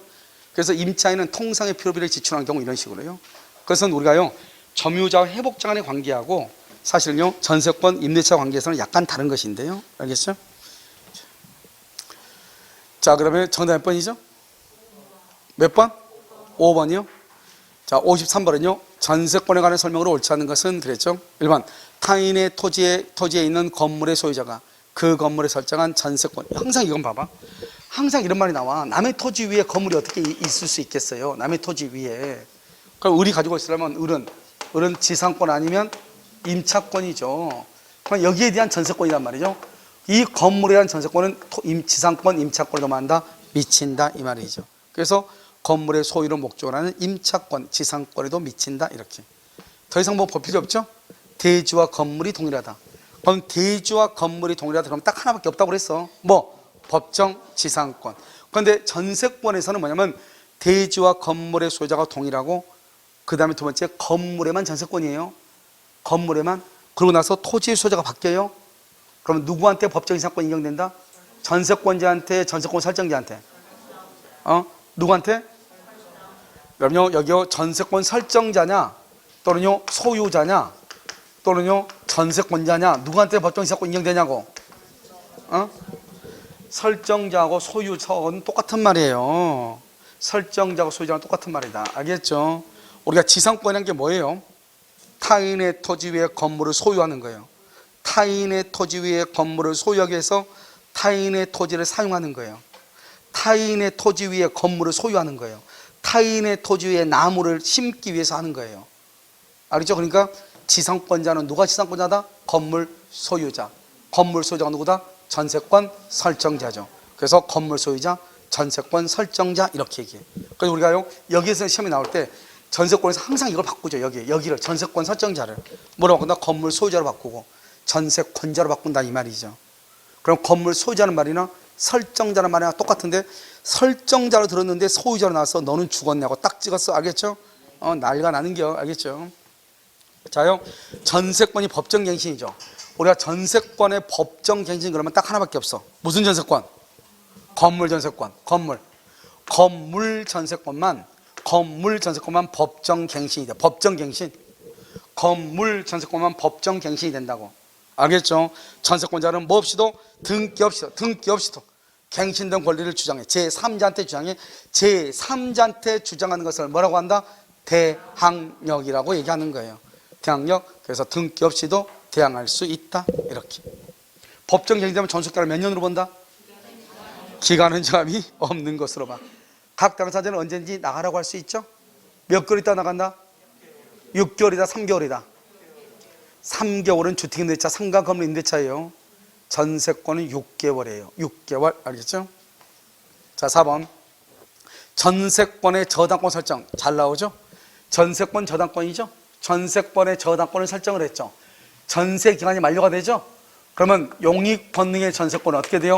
그래서 임차인은 통상의 필요비를 지출한 경우 이런 식으로요. 그래서 우리가요 점유자와 회복자 간의 관계하고 사실은요 전세권 임대차 관계에서는 약간 다른 것인데요. 알겠죠? 자, 그러면 정답 몇 번이죠? 몇 번? 5번이요. 자, 53번은요. 전세권에 관한 설명으로 옳지 않은 것은 그랬죠. 1번. 타인의 토지에 있는 건물의 소유자가 그 건물에 설정한 전세권. 항상 이건 봐봐. 항상 이런 말이 나와. 남의 토지 위에 건물이 어떻게 있을 수 있겠어요? 남의 토지 위에. 그럼 을이 가지고 있으려면 을은 지상권 아니면 임차권이죠. 그럼 여기에 대한 전세권이란 말이죠. 이 건물에 대한 전세권은 지상권, 임차권으로 만다 미친다 이 말이죠. 그래서 건물의 소유를 목적으로 하는 임차권, 지상권에도 미친다 이렇게. 더 이상 뭐 볼 필요 없죠? 대지와 건물이 동일하다. 그럼 대지와 건물이 동일하다 그러면 딱 하나밖에 없다고 그랬어. 뭐? 법정 지상권. 그런데 전세권에서는 뭐냐면 대지와 건물의 소유자가 동일하고 그 다음에 두 번째 건물에만 전세권이에요. 건물에만. 그러고 나서 토지의 소유자가 바뀌어요. 그러면 누구한테 법정 지상권 인정된다? 전세권자한테, 전세권 설정자한테. 누구한테? 그럼요, 여기요, 전세권 설정자냐, 또는요, 소유자냐, 또는요, 전세권자냐, 누구한테 법정 지상권 인정되냐고. 설정자하고 소유자는 똑같은 말이에요. 설정자하고 소유자는 똑같은 말이다. 알겠죠? 우리가 지상권이라는 게 뭐예요? 타인의 토지 위에 건물을 소유하는 거예요. 타인의 토지 위에 건물을 소유하기 위해서 타인의 토지를 사용하는 거예요. 타인의 토지 위에 건물을 소유하는 거예요. 타인의 토지 위에 나무를 심기 위해서 하는 거예요. 알겠죠? 그러니까 지상권자는 누가 지상권자다? 건물 소유자. 건물 소유자가 누구다? 전세권 설정자죠. 그래서 건물 소유자, 전세권 설정자 이렇게 얘기해요. 그래서 우리가요 여기에서 시험이 나올 때 전세권에서 항상 이걸 바꾸죠. 여기를 전세권 설정자를 뭐라고 바꾼다? 건물 소유자로 바꾸고 전세권자로 바꾼다 이 말이죠. 그럼 건물 소유자는 말이나 설정자는 말이나 똑같은데 설정자로 들었는데 소유자로 나와서 너는 죽었냐고 딱 찍었어. 알겠죠? 난리가 나는겨. 알겠죠? 자요, 전세권이 법정갱신이죠. 우리가 전세권의 법정갱신 그러면 딱 하나밖에 없어. 무슨 전세권? 건물 전세권. 건물 전세권만 법정갱신이 돼. 법정갱신. 건물 전세권만 법정갱신이 된다고. 알겠죠? 전세권자는 뭐 없이도 등기 없이도 갱신된 권리를 주장해. 제3자한테 주장해. 제3자한테 주장하는 것을 뭐라고 한다? 대항력이라고 얘기하는 거예요. 대항력. 그래서 등기 없이도 대항할 수 있다. 이렇게. 법정갱신되면 전세권을 몇 년으로 본다? 기간은 정함이 없는 것으로 봐. 각 당사자는 언제든지 나가라고 할 수 있죠? 몇 개월 있다 나간다? 6개월이다, 3개월이다. 3개월은 주택임대차, 상가 건물 임대차예요. 전세권은 6개월이에요. 6개월. 알겠죠? 자, 4번. 전세권의 저당권 설정. 잘 나오죠? 전세권 저당권이죠? 전세권의 저당권을 설정을 했죠. 전세 기간이 만료가 되죠? 그러면 용익 권능의 전세권은 어떻게 돼요?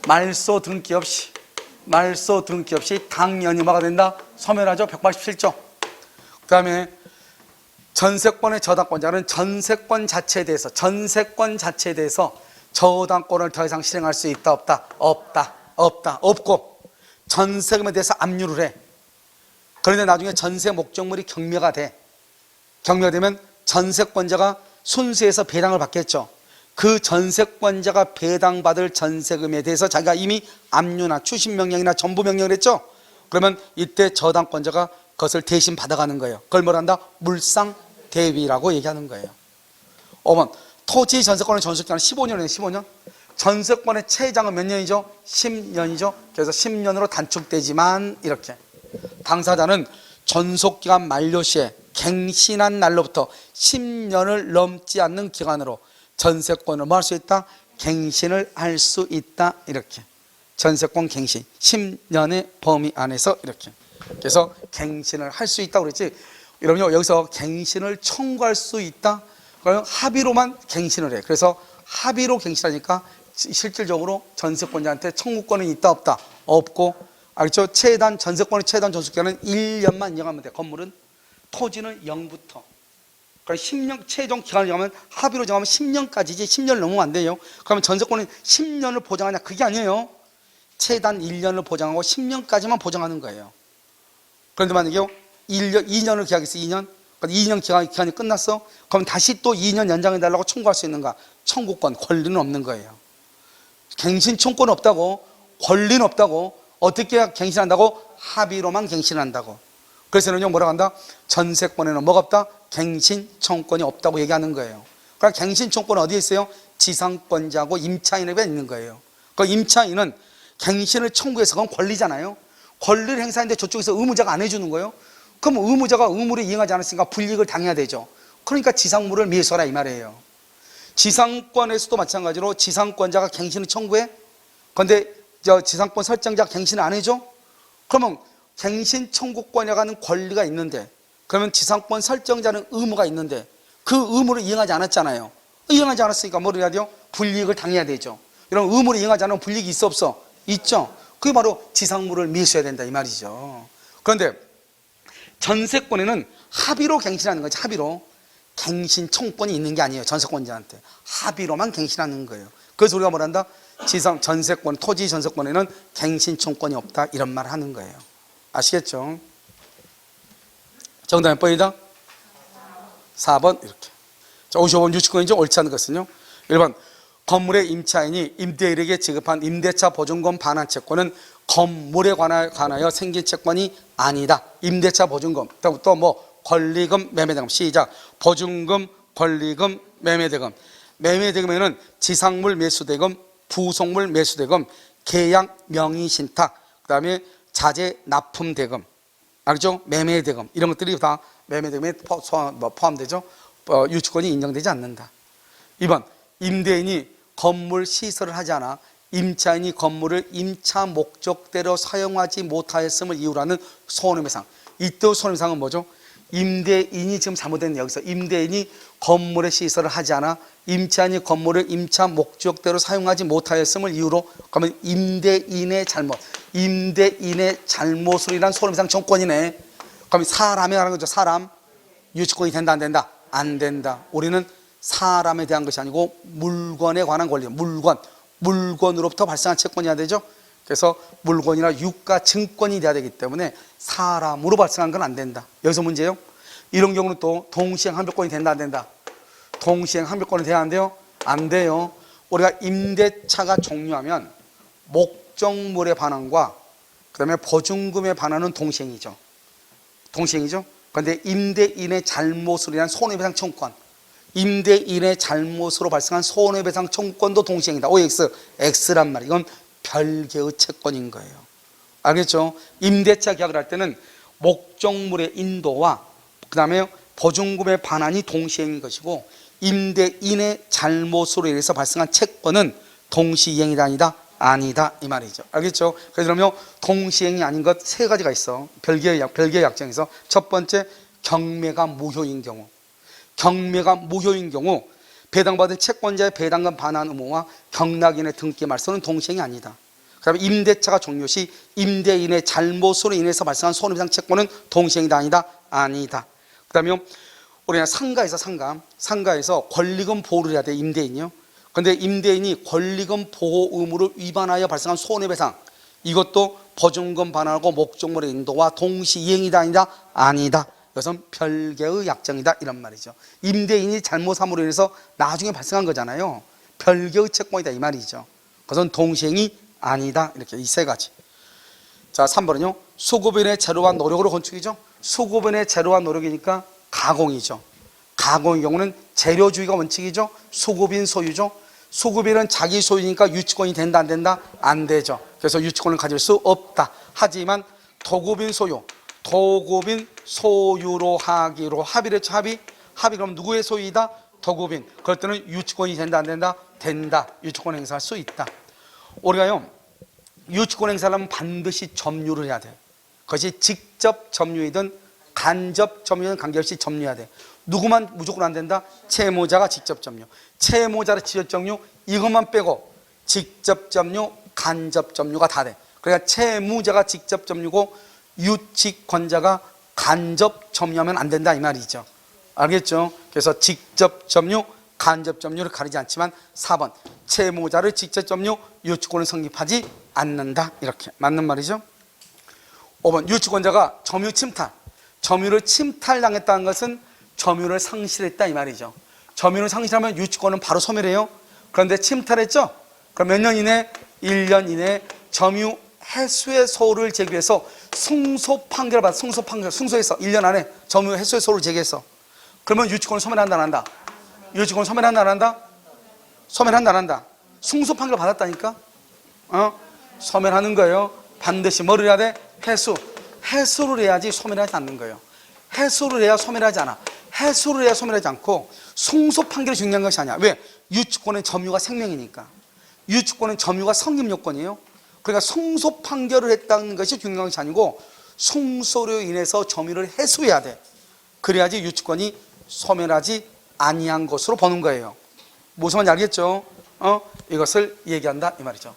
말소 등기 없이 당연히 뭐가 된다? 소멸하죠. 187조. 그 다음에 전세권의 저당권자는 전세권 자체에 대해서 저당권을 더 이상 실행할 수 있다 없다? 없고 전세금에 대해서 압류를 해. 그런데 나중에 전세 목적물이 경매가 돼. 경매가 되면 전세권자가 순수해서 배당을 받겠죠. 그 전세권자가 배당받을 전세금에 대해서 자기가 이미 압류나 추심명령이나 전부명령을 했죠. 그러면 이때 저당권자가 그것을 대신 받아가는 거예요. 그걸 뭐라 한다? 물상대위라고 얘기하는 거예요. 5번 토지 전세권의 전속기간은 15년이에요. 15년. 전세권의 최장은 몇 년이죠? 10년이죠. 그래서 10년으로 단축되지만 이렇게 당사자는 전속기간 만료 시에 갱신한 날로부터 10년을 넘지 않는 기간으로 전세권을 뭐 할 수 있다? 갱신을 할 수 있다. 이렇게 전세권 갱신 10년의 범위 안에서 이렇게 그래서 갱신을 할 수 있다고 그랬지. 여러분요 여기서 갱신을 청구할 수 있다. 그러면 합의로만 갱신을 해. 그래서 합의로 갱신하니까 실질적으로 전세권자한테 청구권은 있다 없다? 없고, 알겠죠? 최단 전세권의 최단 전속기간은 1년만 인정하면 돼. 건물은. 토지는 0부터. 그러니까 10년 최종 기간을 정하면 합의로 정하면 10년까지지 10년을 넘으면 안 돼요. 그러면 전세권은 10년을 보장하냐? 그게 아니에요. 최단 1년을 보장하고 10년까지만 보장하는 거예요. 그런데 만약에 2년을 계약했어. 2년. 그러니까 2년 기간이 끝났어. 그럼 다시 또 2년 연장해달라고 청구할 수 있는가? 청구권, 권리는 없는 거예요. 갱신 청구권 없다고, 권리는 없다고. 어떻게 갱신한다고? 합의로만 갱신한다고. 그래서는요 뭐라고 한다? 전세권에는 뭐가 없다? 갱신 청구권이 없다고 얘기하는 거예요. 그러니까 갱신 청구권은 어디에 있어요? 지상권자하고 임차인에게 있는 거예요. 그 임차인은 갱신을 청구해서 그건 권리잖아요. 권리를 행사하는데 저쪽에서 의무자가 안 해주는 거예요. 그럼 의무자가 의무를 이행하지 않았으니까 불이익을 당해야 되죠. 그러니까 지상물을 매수하라 이 말이에요. 지상권에서도 마찬가지로 지상권자가 갱신을 청구해. 그런데 지상권 설정자가 갱신을 안 해줘. 그러면 갱신 청구권이라고 하는 권리가 있는데, 그러면 지상권 설정자는 의무가 있는데 그 의무를 이행하지 않았잖아요. 이행하지 않았으니까 뭐를 해야 돼요? 불이익을 당해야 되죠. 이런 의무를 이행하지 않으면 불이익이 있어 없어? 있죠. 그게 바로 지상물을 매수해야 된다 이 말이죠. 그런데 전세권에는 합의로 갱신하는 거지. 합의로. 갱신 청구권이 있는 게 아니에요. 전세권자한테 합의로만 갱신하는 거예요. 그래서 우리가 뭐란다? 전세권, 토지 전세권에는 갱신 청구권이 없다 이런 말을 하는 거예요. 아시겠죠? 정답 몇 번이다? 4번 이렇게. 자, 55번 유치권이죠. 옳지 않은 것은요 1번 건물의 임차인이 임대인에게 지급한 임대차 보증금 반환 채권은 건물에 관하여 생긴 채권이 아니다. 임대차 보증금, 또 뭐 권리금, 매매대금. 시작. 보증금, 권리금, 매매대금. 매매대금에는 지상물 매수대금, 부속물 매수대금, 계약 명의신탁, 그 다음에 자재 납품대금, 알죠? 매매대금 이런 것들이 다 매매대금에 포함되죠. 유치권이 인정되지 않는다. 2번 임대인이 건물 시설을 하지 않아 임차인이 건물을 임차 목적대로 사용하지 못하였음을 이유로 하는 손해배상. 이때 손해배상은 뭐죠? 임대인이 지금 잘못된 여기서 임대인이 건물의 시설을 하지 않아 임차인이 건물을 임차 목적대로 사용하지 못하였음을 이유로, 그러면 임대인의 잘못, 임대인의 잘못으로 인한 손해배상 청구권이네. 그럼 사람에 관한 거죠. 사람. 유치권이 된다 안 된다? 안 된다. 우리는 사람에 대한 것이 아니고 물건에 관한 권리. 물건으로부터 발생한 채권이어야 되죠. 그래서 물건이나 유가 증권이 돼야 되기 때문에 사람으로 발생한 건 안 된다. 여기서 문제예요. 이런 경우는 또 동시행 항변권이 된다 안 된다? 동시행 항변권이 돼야 안 돼요? 안 돼요. 우리가 임대차가 종료하면 목적물의 반환과 그 다음에 보증금의 반환은 동시행이죠. 동시행이죠. 그런데 임대인의 잘못으로 인한 손해배상 청구권, 임대인의 잘못으로 발생한 손해배상 청구권도 동시행이다. OX, X란 말이에요. 이건 별개의 채권인 거예요. 알겠죠? 임대차 계약을 할 때는 목적물의 인도와 그 다음에 보증금의 반환이 동시행인 것이고, 임대인의 잘못으로 인해서 발생한 채권은 동시이행이다 아니다? 아니다 이 말이죠. 알겠죠? 그래서 그러면 동시행이 아닌 것 세 가지가 있어. 별개의 약정에서. 첫 번째, 경매가 무효인 경우. 경매가 무효인 경우 배당받은 채권자의 배당금 반환 의무와 경락인의 등기 말소는 동시행이 아니다. 그 다음에 임대차가 종료 시 임대인의 잘못으로 인해서 발생한 손해배상 채권은 동시행이다 아니다? 아니다. 그 다음에 우리가 상가에서 권리금 보호를 해야 돼. 임대인이요. 그런데 임대인이 권리금 보호 의무를 위반하여 발생한 손해배상, 이것도 보증금 반환하고 목적물의 인도와 동시 이행이다 아니다? 아니다. 이것은 별개의 약정이다 이런 말이죠. 임대인이 잘못함으로 인해서 나중에 발생한 거잖아요. 별개의 채권이다 이 말이죠. 그것은 동시행이 아니다. 이렇게 이 세 가지. 자, 3번은요. 수급인의 재료와 노력으로 건축이죠. 수급인의 재료와 노력이니까 가공이죠. 가공의 경우는 재료주의가 원칙이죠. 수급인 소유죠. 수급인은 자기 소유니까 유치권이 된다 안 된다? 안 되죠. 그래서 유치권을 가질 수 없다. 하지만 도급인 소유, 도급인 소유로 하기로 합의를 했죠. 합의 그럼 누구의 소유이다? 도급인. 그럴 때는 유치권이 된다 안 된다? 된다. 유치권 행사할 수 있다. 우리가요 유치권 행사를 하면 반드시 점유를 해야 돼. 그것이 직접 점유이든 간접 점유는 관계없이 점유해야 돼. 누구만 무조건 안 된다? 채무자가 직접 점유. 채무자를 직접 점유 이것만 빼고 직접 점유, 간접 점유가 다 돼. 그러니까 채무자가 직접 점유고 유치권자가 간접 점유하면 안 된다 이 말이죠. 알겠죠? 그래서 직접 점유, 간접 점유를 가리지 않지만 4번 채무자를 직접 점유, 유치권을 성립하지 않는다. 이렇게 맞는 말이죠. 5번 유치권자가 점유 침탈. 점유를 침탈당했다는 것은 점유를 상실했다 이 말이죠. 점유를 상실하면 유치권은 바로 소멸해요. 그런데 침탈했죠? 그럼 몇 년 이내? 1년 이내에 점유 해수의 소를 제기해서 승소 판결을 받아. 승소해서 1년 안에 점유 해수의 소를 제기해서 그러면 유치권을 소멸한다 안 한다? 유치권을 소멸한다 안 한다? 소멸한다 안 한다? 승소 판결을 받았다니까? 소멸하는 거예요. 반드시 뭐를 해야 돼? 해수를 해야지 소멸하지 않는 거예요. 해수를 해야 소멸하지 않아. 해수를 해야 소멸하지 않고 승소 판결이 중요한 것이 아니야. 왜? 유치권의 점유가 생명이니까. 유치권은 점유가 성립 요건이에요. 그러니까 승소 판결을 했다는 것이 중요한 것이 아니고 승소로 인해서 점유를 해소해야 돼. 그래야지 유치권이 소멸하지 아니한 것으로 보는 거예요. 무슨 말인지 알겠죠? 이것을 얘기한다 이 말이죠.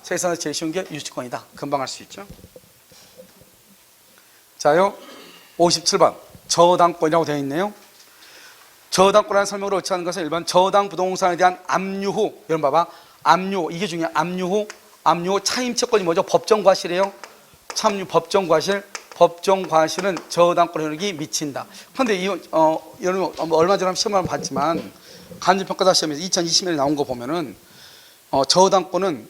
세상에서 제일 쉬운 게 유치권이다. 금방 할 수 있죠. 자요 57번 저당권이라고 되어 있네요. 저당권이라는 설명으로 어찌하는 것은 1번 저당 부동산에 대한 압류후. 여러분 봐봐. 압류 이게 중요해. 압류후 차임채권이 뭐죠? 법정과실이에요. 참유 법정과실. 법정과실은 저당권 효력이 미친다. 그런데 여러분 얼마 전에 시험을 봤지만 간접평가사 시험에서 2020년에 나온 거 보면은 저당권은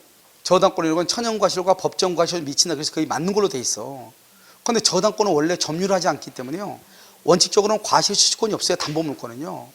천연과실과 법정과실을 미친다. 그래서 거의 맞는 걸로 돼 있어. 그런데 저당권은 원래 점유를 하지 않기 때문에요. 원칙적으로는 과실수취권이 없어요. 담보물권은요.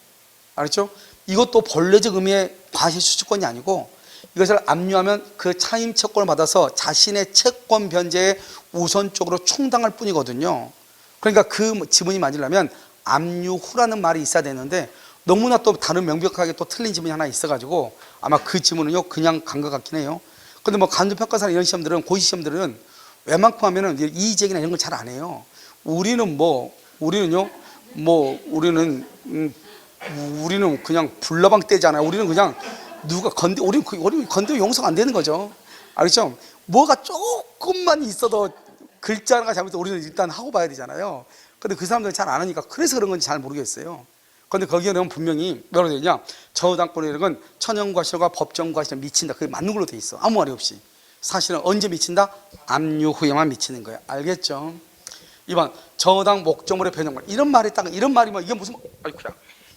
알았죠? 이것도 본래적 의미의 과실수취권이 아니고 이것을 압류하면 그 차임채권을 받아서 자신의 채권 변제에 우선적으로 충당할 뿐이거든요. 그러니까 그 지문이 맞으려면 압류후라는 말이 있어야 되는데 너무나 또 다른 명백하게 또 틀린 지문이 하나 있어가지고 아마 그 지문은요 그냥 간 것 같긴 해요. 근데 뭐 간접평가사나 이런 시험들은 고시 시험들은 웬만큼 하면은 이의제기나 이런 걸 잘 안 해요. 우리는 그냥 불나방 떼잖아요. 우리는 그냥 누가 우리는 건드 용서가 안 되는 거죠. 알겠죠? 뭐가 조금만 있어도 글자가 잘못해서 우리는 일단 하고 봐야 되잖아요. 근데 그 사람들은 잘 안 하니까 그래서 그런 건지 잘 모르겠어요. 그런데 거기에는 분명히 뭐라고 되어 있냐? 저당권이라는 건 천연과실과 법정과실에 미친다. 그게 맞는 걸로 돼 있어. 아무 말이 없이. 사실은 언제 미친다? 압류 후에만 미치는 거예요. 알겠죠? 2번 저당 목적물의 변형물. 이런 말이 뭐 이게 무슨 아이쿠야.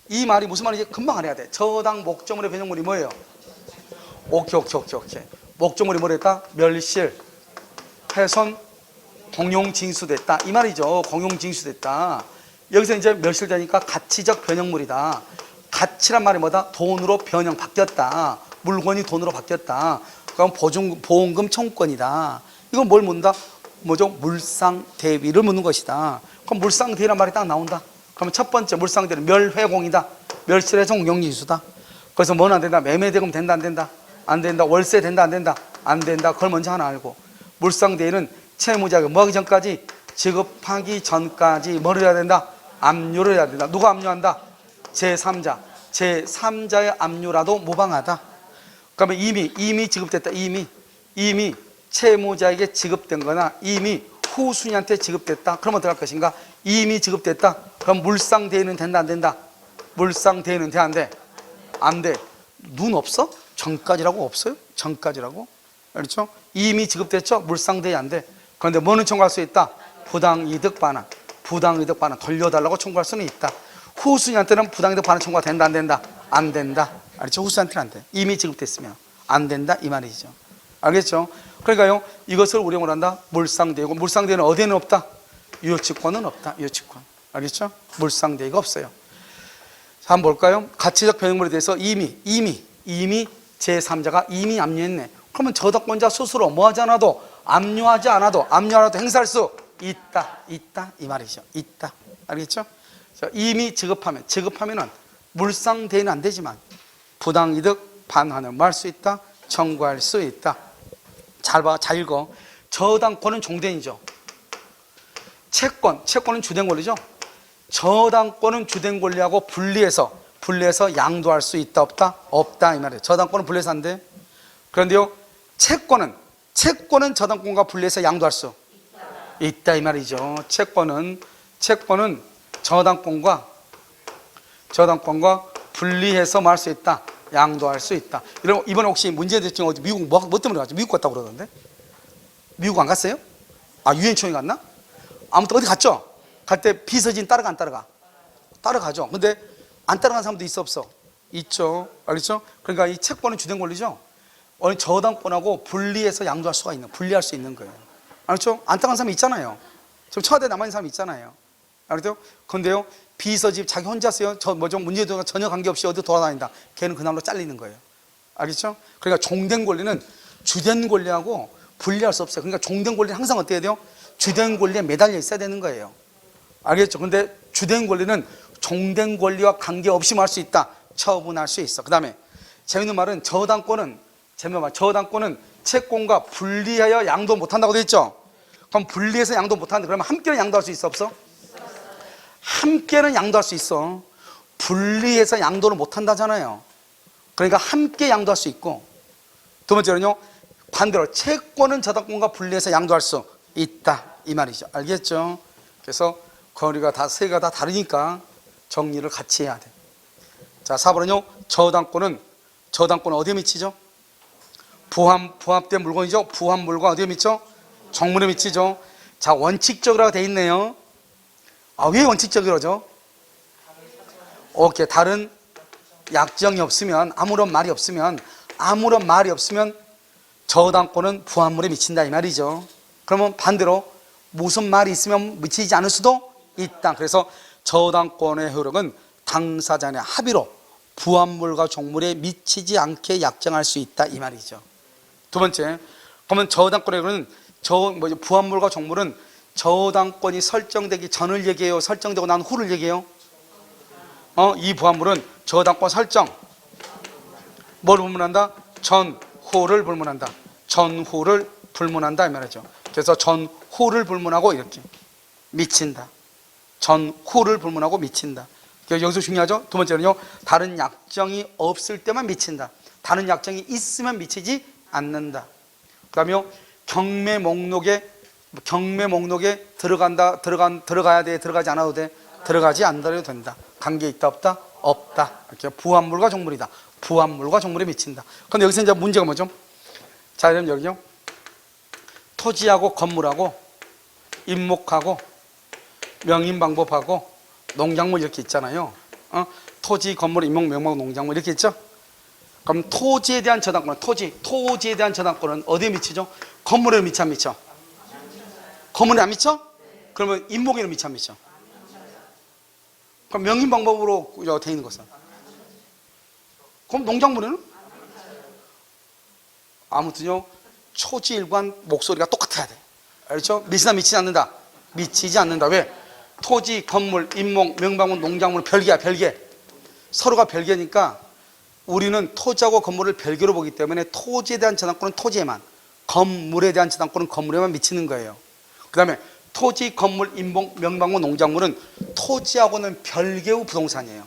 이 말이 무슨 말인지 금방 알아야 돼. 저당 목적물의 변형물이 뭐예요? 오케이. 목적물이 뭐랬다? 멸실, 훼손, 공용징수됐다. 이 말이죠. 공용징수됐다. 여기서 이제 멸실되니까 가치적 변형물이다. 가치란 말이 뭐다? 돈으로 변형 바뀌었다. 물건이 돈으로 바뀌었다. 그럼 보험금 청구권이다. 이건 뭘 묻는다? 뭐죠? 물상대위를 묻는 것이다. 그럼 물상대위란 말이 딱 나온다. 그러면 첫 번째 물상대위는 멸회공이다. 멸실해서 공용징수다. 그래서 뭐는 안 된다? 매매대금 된다 안 된다? 안 된다. 월세 된다 안 된다? 안 된다. 그걸 먼저 하나 알고. 물상대위는 채무자가 뭐 하기 전까지 지급하기 전까지 뭐를 해야 된다? 압류를 해야 된다. 누가 압류한다? 제3자. 제3자의 압류라도 무방하다. 그러면 이미 지급됐다. 이미 채무자에게 지급된 거나 이미 후순위한테 지급됐다. 그러면 어떡할 것인가? 이미 지급됐다. 그럼 물상대위는 된다 안 된다? 물상대위는 돼 안 돼? 안 돼. 눈 없어? 전까지라고 없어요? 전까지라고? 그렇죠? 이미 지급됐죠? 물상대위 안 돼. 그런데 뭐는 청구할 수 있다? 부당이득 반환. 부당이득 반환 돌려달라고 청구할 수는 있다. 후순위한테는 부당이득 반환 청구가 된다 안 된다? 안 된다. 알겠죠? 후순위한테는 안 돼. 이미 지급됐으면 안 된다 이 말이죠. 알겠죠? 그러니까요 이것을 우리가 뭐란다? 물상대이고, 물상대는 어디에는 없다? 유효치권은 없다. 유효치권. 알겠죠? 물상대의가 없어요. 자, 한번 볼까요? 가치적 변형물에 대해서 이미 제3자가 이미 압류했네. 그러면 저작권자 스스로 뭐 하지 않아도, 압류하지 않아도 행사할 수 있다 이 말이죠. 있다. 알겠죠? 자, 이미 지급하면은 물상대의는 안 되지만 부당이득 반환을 뭐 할 수 있다? 청구할 수 있다. 잘 봐, 잘 읽어. 저당권은 종된이죠. 채권은 주된 권리죠. 저당권은 주된 권리하고 분리해서 양도할 수 있다 없다? 없다 이 말이에요. 저당권은 분리해서 안 돼. 그런데요 채권은 저당권과 분리해서 양도할 수 있다 이 말이죠. 채권은 저당권과 분리해서 뭐 할 수 있다? 양도할 수 있다. 이번에 혹시 문제 대충 어디 미국 뭐 때문에 갔죠? 미국 갔다고 그러던데? 미국 안 갔어요? 유엔총회 갔나? 아무튼 어디 갔죠? 갈 때 비서진 따라가 안 따라가? 따라가죠. 근데 안 따라간 사람도 있어 없어? 있죠. 알겠죠? 그러니까 이 채권은 주된 권리죠. 저당권하고 분리해서 양도할 수가 있는, 분리할 수 있는 거예요. 알겠죠? 안 따라간 사람이 있잖아요. 지금 청와대에 남아있는 사람이 있잖아요. 알겠죠? 근데요 비서집 자기 혼자서요 문제도 전혀 관계없이 어디 돌아다닌다. 걔는 그날로 잘리는 거예요. 알겠죠? 그러니까 종된 권리는 주된 권리하고 분리할 수 없어요. 그러니까 종된 권리는 항상 어떻게 해야 돼요? 주된 권리에 매달려 있어야 되는 거예요. 알겠죠? 근데 주된 권리는 종된 권리와 관계없이 할 수 있다. 처분할 수 있어. 그 다음에 재밌는 말은 저당권은 채권과 분리하여 양도 못한다고 돼 있죠? 그럼 분리해서 양도 못하는데 그러면 함께는 양도할 수 있어 없어? 함께는 양도할 수 있어. 분리해서 양도를 못한다잖아요. 그러니까 함께 양도할 수 있고, 두 번째는요 반대로 채권은 저당권과 분리해서 양도할 수 있다 이 말이죠. 알겠죠? 그래서 권리가 세 개가 다 다르니까 정리를 같이 해야 돼. 자, 4번은요 저당권은 어디에 미치죠? 부합된 물건이죠. 부합 물건 어디에 미쳐? 정물에 미치죠. 자, 원칙적으로 돼 있네요. 왜 원칙적이로죠? 오케이, 다른 약정이 없으면, 아무런 말이 없으면 저당권은 부합물에 미친다 이 말이죠. 그러면 반대로 무슨 말이 있으면 미치지 않을 수도 있다. 그래서 저당권의 효력은 당사자 의 합의로 부합물과 종물에 미치지 않게 약정할 수 있다 이 말이죠. 두 번째, 그러면 저당권의 효력은 부합물과 종물은 저당권이 설정되기 전을 얘기해요? 설정되고 난 후를 얘기해요? 이 부합물은 저당권 설정 뭘 불문한다? 전후를 불문한다. 전후를 불문한다 이 말이죠. 그래서 전후를 불문하고 이렇게 미친다. 전후를 불문하고 미친다. 여기서 중요하죠? 두 번째는요 다른 약정이 없을 때만 미친다. 다른 약정이 있으면 미치지 않는다. 그 다음에 경매 목록에 들어가야 돼? 들어가지 않아도 돼? 들어가지 않아도 된다. 관계 있다 없다? 없다. 이렇게 부합물과 종물이다. 부합물과 종물에 미친다. 그런데 여기서 이제 문제가 뭐죠? 자, 그럼 여기요 토지하고 건물하고 임목하고 명인방법하고 농작물 이렇게 있잖아요. 토지, 건물, 임목, 명목, 농작물 이렇게 있죠? 그럼 토지에 대한 저당권은 토지에 대한 저당권은 어디에 미치죠? 건물에 미쳐 안 미쳐? 건물에 안 미쳐? 그러면 임목에는 미쳐 안 미쳐? 그럼 명인방법으로 돼 있는 것은? 그럼 농작물에는? 아무튼요 초지일관 목소리가 똑같아야 돼. 알죠? 미치다 미치지 않는다. 미치지 않는다. 왜? 토지, 건물, 임목, 명방문, 농작물은 별개야. 별개. 서로가 별개니까 우리는 토지하고 건물을 별개로 보기 때문에 토지에 대한 저당권은 토지에만, 건물에 대한 저당권은 건물에만 미치는 거예요. 그 다음에 토지, 건물, 임목, 명방문, 농작물은 토지하고는 별개의 부동산이에요.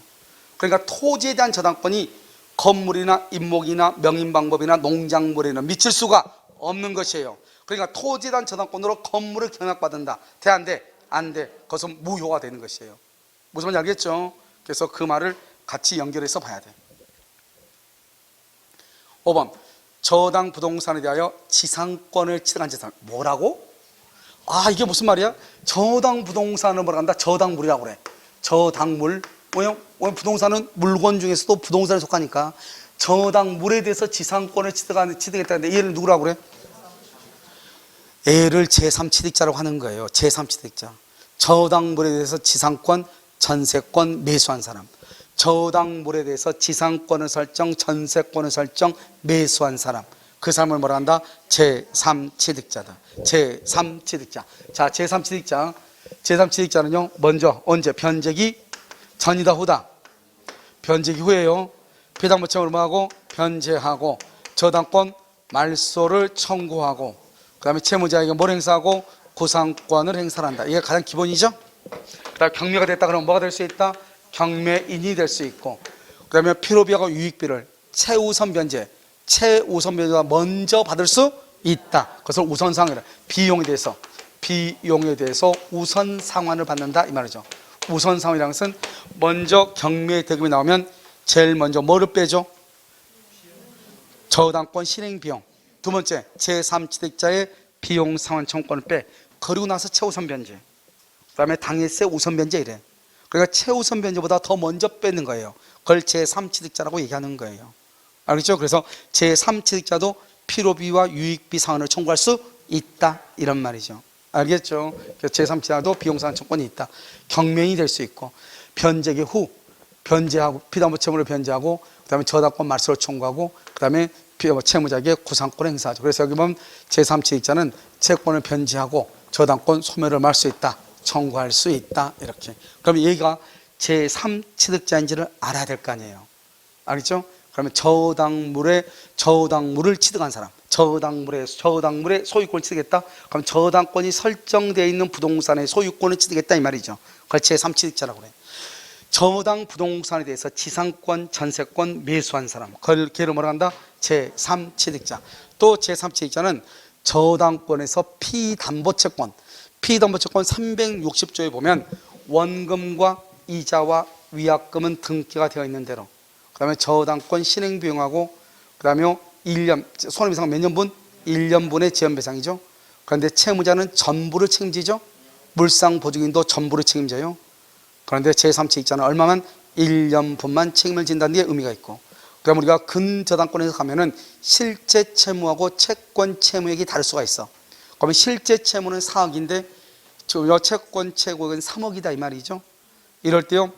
그러니까 토지에 대한 저당권이 건물이나 임목이나 명인방법이나 농작물에는 미칠 수가 없는 것이에요. 그러니까 토지에 대한 저당권으로 건물을 경락받는다. 돼 안 돼? 안 돼. 그것은 무효가 되는 것이에요. 무슨 말인지 알겠죠? 그래서 그 말을 같이 연결해서 봐야 돼. 5번 저당 부동산에 대하여 지상권을 취득한 재산. 뭐라고? 아, 이게 무슨 말이야? 저당 부동산을 뭐라 한다? 저당물이라고 그래. 저당물. 왜요? 부동산은 물건 중에서도 부동산에 속하니까 저당물에 대해서 지상권을 취득했다는데 얘를 누구라고 그래? 얘를 제3취득자라고 하는 거예요. 제3취득자. 저당물에 대해서 지상권, 전세권 매수한 사람. 저당물에 대해서 지상권을 설정, 전세권을 설정, 매수한 사람. 그 사람을 뭐라 한다? 제3취득자다. 제3취득자. 자, 제3취득자. 제3취득자는요, 먼저, 언제? 변제기 전이다, 후다? 변제기 후에요. 피담보청을 뭐하고? 변제하고, 저당권 말소를 청구하고, 그 다음에 채무자에게 뭘 행사하고? 구상권을 행사한다. 이게 가장 기본이죠? 그 다음에 경매가 됐다 그러면 뭐가 될 수 있다? 경매인이 될 수 있고, 그 다음에 필요비하고 유익비를 최우선 변제, 최우선 변제가 먼저 받을 수 있다. 그것을 우선상환이라. 비용에 대해서 우선 상환을 받는다 이 말이죠. 우선 상환이라는 것은 먼저 경매 대금이 나오면 제일 먼저 뭐를 빼죠? 저당권 실행 비용. 두 번째, 제3취득자의 비용 상환 청구권을 빼. 그리고 나서 최우선 변제. 그 다음에 당일세 우선 변제 이래. 그러니까 최우선 변제보다 더 먼저 빼는 거예요. 그걸 제3취득자라고 얘기하는 거예요. 알겠죠? 그래서 제3취득자도 필요비와 유익비 상환을 청구할 수 있다 이런 말이죠. 알겠죠? 제3취득자도 비용 상환 청구권이 있다. 경매인이 될 수 있고, 변제기 후 변제하고 피담보 채무를 변제하고, 그 다음에 저당권 말소를 청구하고, 그 다음에 채무자에게 구상권을 행사하죠. 그래서 여기 보면 제3취득자는 채권을 변제하고 저당권 소멸을 할 수 있다, 청구할 수 있다 이렇게. 그럼 얘가 제3취득자인지를 알아야 될 거 아니에요. 알겠죠? 그러면 저당물을 취득한 사람, 저당물의 소유권을 취득했다. 그럼 저당권이 설정되어 있는 부동산의 소유권을 취득했다 이 말이죠. 그걸 제3취득자라고 그래. 저당 부동산에 대해서 지상권, 전세권 매수한 사람, 그걸 걔를 뭐라 한다? 제3취득자. 또 제3취득자는 저당권에서 피담보채권 360조에 보면 원금과 이자와 위약금은 등기가 되어 있는 대로, 그 다음에 저당권 실행비용하고, 그 다음에 1년, 손해배상 몇 년분? 1년분의 지연배상이죠. 그런데 채무자는 전부를 책임지죠. 물상보증인도 전부를 책임져요. 그런데 제3취득자는 얼마만? 1년분만 책임을 진다는 게 의미가 있고, 그럼 우리가 근저당권에서 가면은 실제 채무하고 채권 채무액이 다를 수가 있어. 그러면 실제 채무는 4억인데 채권 채무액은 3억이다 이 말이죠. 이럴 때요,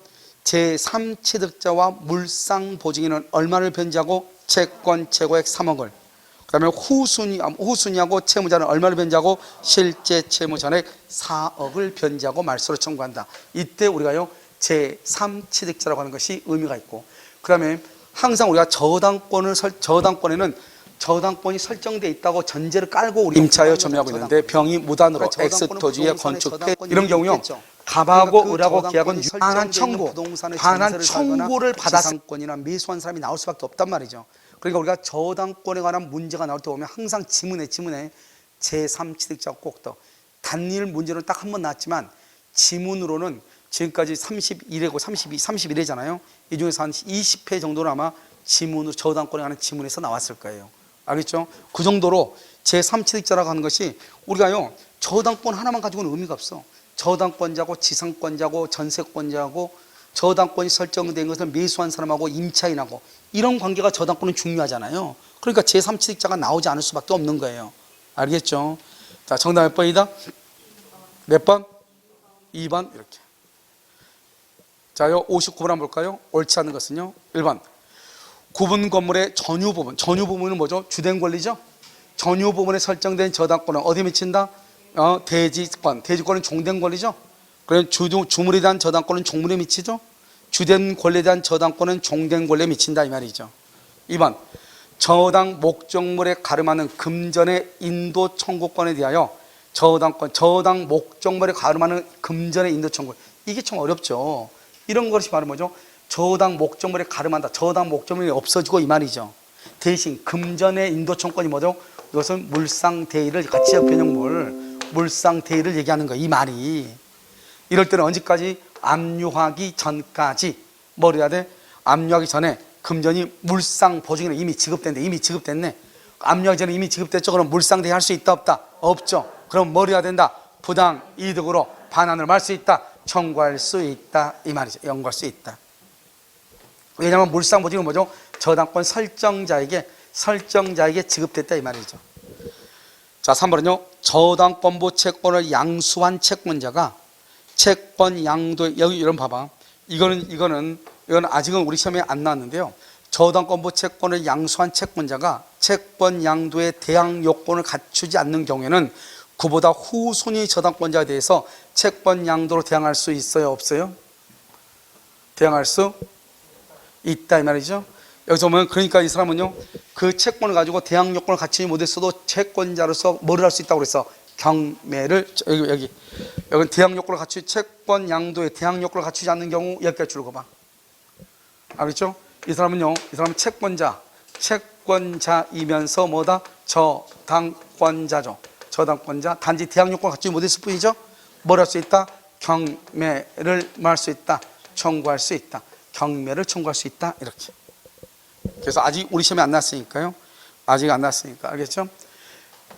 제3취득자와 물상보증인은 얼마를 변제하고? 채권 채무액 3억을. 그 다음에 후순위하고 채무자는 얼마를 변제하고? 실제 채무 전액 4억을 변제하고 말소를 청구한다. 이때 우리가요, 제3취득자라고 하는 것이 의미가 있고, 그 다음에 항상 우리가 저당권에는 저당권이 설정되어 있다고 전제를 깔고 우리 임차여 점유하고 있는데, 병이 무단으로 엑스토지의 건축 이런 경우요, 갑하고 을하고 계약은 반환 청구를 받아서 지상권이나 매수한 사람이 나올 수밖에 없단 말이죠. 그러니까 우리가 저당권에 관한 문제가 나올 때 보면 항상 지문에 제3취득자가 꼭 떠. 단일 문제는 딱 한 번 나왔지만 지문으로는 지금까지 31회고 31회잖아요. 이 중에서 한 20회 정도는 아마 지문으로 저당권에 관한 지문에서 나왔을 거예요. 알겠죠? 그 정도로 제3취득자라고 하는 것이 우리가요, 저당권 하나만 가지고는 의미가 없어. 저당권자고 지상권자고 전세권자고 저당권이 설정된 것을 매수한 사람하고 임차인하고 이런 관계가 저당권은 중요하잖아요. 그러니까 제3취득자가 나오지 않을 수밖에 없는 거예요. 알겠죠? 자, 정답 몇 번이다? 몇 번? 2번 이렇게. 자요, 59번 한번 볼까요? 옳지 않은 것은요, 1번 구분 건물의 전유 부분은 뭐죠? 주된 권리죠? 전유 부분에 설정된 저당권은 어디에 미친다? 대지권은 종된 권리죠? 그럼 주물에 대한 저당권은 종물에 미치죠? 주된 권리에 대한 저당권은 종된 권리에 미친다 이 말이죠. 2번 저당 목적물에 가름하는 금전의 인도 청구권에 대하여 저당 목적물에 가름하는 금전의 인도 청구, 이게 참 어렵죠. 이런 것이 바로 뭐죠? 저당 목적물에 가름한다. 저당 목적물이 없어지고 이 말이죠. 대신 금전의 인도 청구권이 뭐죠? 이것은 물상대의를, 가치적 변형물 물상대의를 얘기하는 거예요, 이 말이. 이럴 때는 언제까지? 압류하기 전까지 뭘 해야 돼? 압류하기 전에 금전이 물상보증인에 이미 지급됐네. 압류하기 전에 이미 지급됐죠? 그럼 물상대의 할 수 있다 없다? 없죠. 그럼 뭘 해야 된다? 부당 이득으로 반환을 말 수 있다, 청구할 수 있다 이 말이죠. 연구할 수 있다. 왜냐하면 물상보증은 뭐죠? 저당권 설정자에게 지급됐다 이 말이죠. 자, 3번은요. 저당권부 채권을 양수한 채권자가 채권 양도, 여기 이런 봐봐. 이거는 아직은 우리 시험에 안 나왔는데요. 저당권부 채권을 양수한 채권자가 채권 양도의 대항 요건을 갖추지 않는 경우에는 그보다 후순위 저당권자에 대해서 채권 양도로 대항할 수 있어요, 없어요? 대항할 수 있다 이 말이죠. 여기서 보면 그러니까 이 사람은요, 그 채권을 가지고 대항 요건을 갖추지 못했어도 채권자로서 뭐를 할 수 있다고 그랬어? 경매를. 여기 대항 요건을 갖추지, 채권 양도의 대항 요건을 갖추지 않는 경우 여기까지 줄거 봐. 알겠죠? 이 사람은 채권자이면서 뭐다? 저당권자죠. 저당권자. 단지 대항 요건을 갖추지 못했을 뿐이죠. 뭘 할 수 있다? 경매를 말 수 있다, 청구할 수 있다, 경매를 청구할 수 있다 이렇게. 그래서 아직 우리 시험에 안 났으니까요. 아직 안 났으니까. 알겠죠?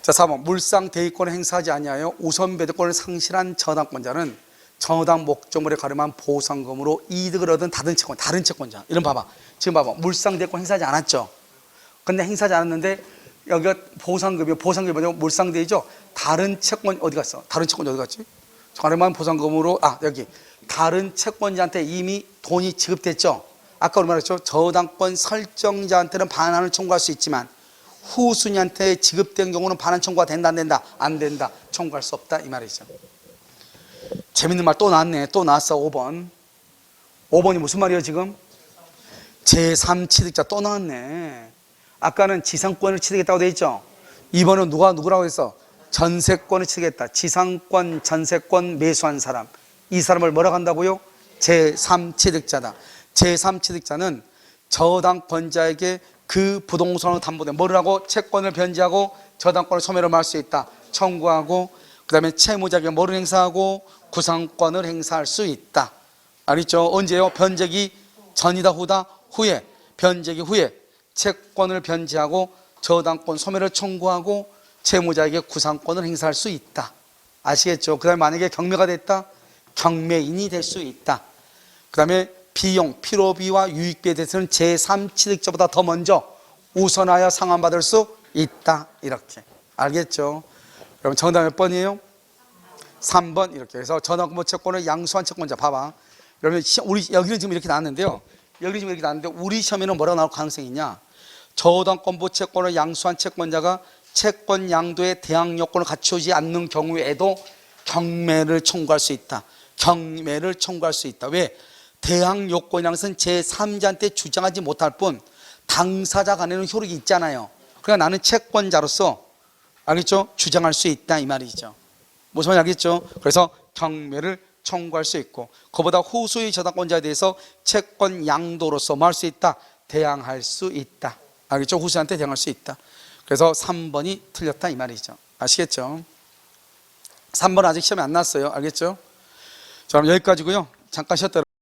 자, 4번. 물상 대위권을 행사하지 아니하여 우선 배대권을 상실한 저당권자는 정당 목적물에 가름한 보상금으로 이득을 얻은 다른 채권자. 이런 봐봐. 지금 봐봐. 물상 대위권 행사하지 않았죠? 근데 행사하지 않았는데 여기가 보상금이 뭐죠? 물상 대위죠? 다른 채권 어디 갔어? 다른 채권 어디 갔지? 가름한 보상금으로, 여기. 다른 채권자한테 이미 돈이 지급됐죠? 아까 우리 말했죠? 저당권 설정자한테는 반환을 청구할 수 있지만 후순위한테 지급된 경우는 반환 청구가 된다, 안 된다? 안 된다. 청구할 수 없다 이 말이죠. 재밌는 말 또 나왔네. 또 나왔어. 5번. 5번이 무슨 말이에요 지금? 제3취득자 또 나왔네. 아까는 지상권을 취득했다고 돼 있죠? 이번은 누구라고 했어? 전세권을 취득했다. 지상권, 전세권 매수한 사람. 이 사람을 뭐라고 한다고요? 제3취득자다. 제3취득자는 저당권자에게 그 부동산으로 담보된 뭐를 하고? 채권을 변제하고 저당권을 소멸을 말 수 있다, 청구하고, 그 다음에 채무자에게 뭐를 행사하고? 구상권을 행사할 수 있다. 알겠죠? 언제요? 변제기 전이다, 후다? 후에. 변제기 후에 채권을 변제하고 저당권 소멸을 청구하고 채무자에게 구상권을 행사할 수 있다. 아시겠죠? 그 다음에 만약에 경매가 됐다? 경매인이 될 수 있다. 그 다음에 비용, 필요비와 유익비에 대해서는 제3취득자보다 더 먼저 우선하여 상환받을 수 있다. 이렇게. 알겠죠? 그럼 정답 몇 번이에요? 3번. 이렇게 해서 저당권부 채권을 양수한 채권자. 봐봐. 여러분, 우리 여기는 지금 이렇게 나왔는데요. 우리 시험에는 뭐라고 나올 가능성이 있냐? 저당권부 채권을 양수한 채권자가 채권 양도의 대항 요건을 갖추지 않는 경우에도 경매를 청구할 수 있다. 경매를 청구할 수 있다. 왜? 대항 요건이라는 것은 제3자한테 주장하지 못할 뿐 당사자 간에는 효력이 있잖아요. 그러니까 나는 채권자로서, 알겠죠? 주장할 수 있다 이 말이죠. 무슨 말인지 알겠죠? 그래서 경매를 청구할 수 있고, 그보다 후수의 저당권자에 대해서 채권 양도로서 뭐 할 수 있다? 대항할 수 있다. 알겠죠? 후수한테 대항할 수 있다. 그래서 3번이 틀렸다 이 말이죠. 아시겠죠? 3번 아직 시험에 안 났어요. 알겠죠? 자, 그럼 여기까지고요. 잠깐 쉬었다.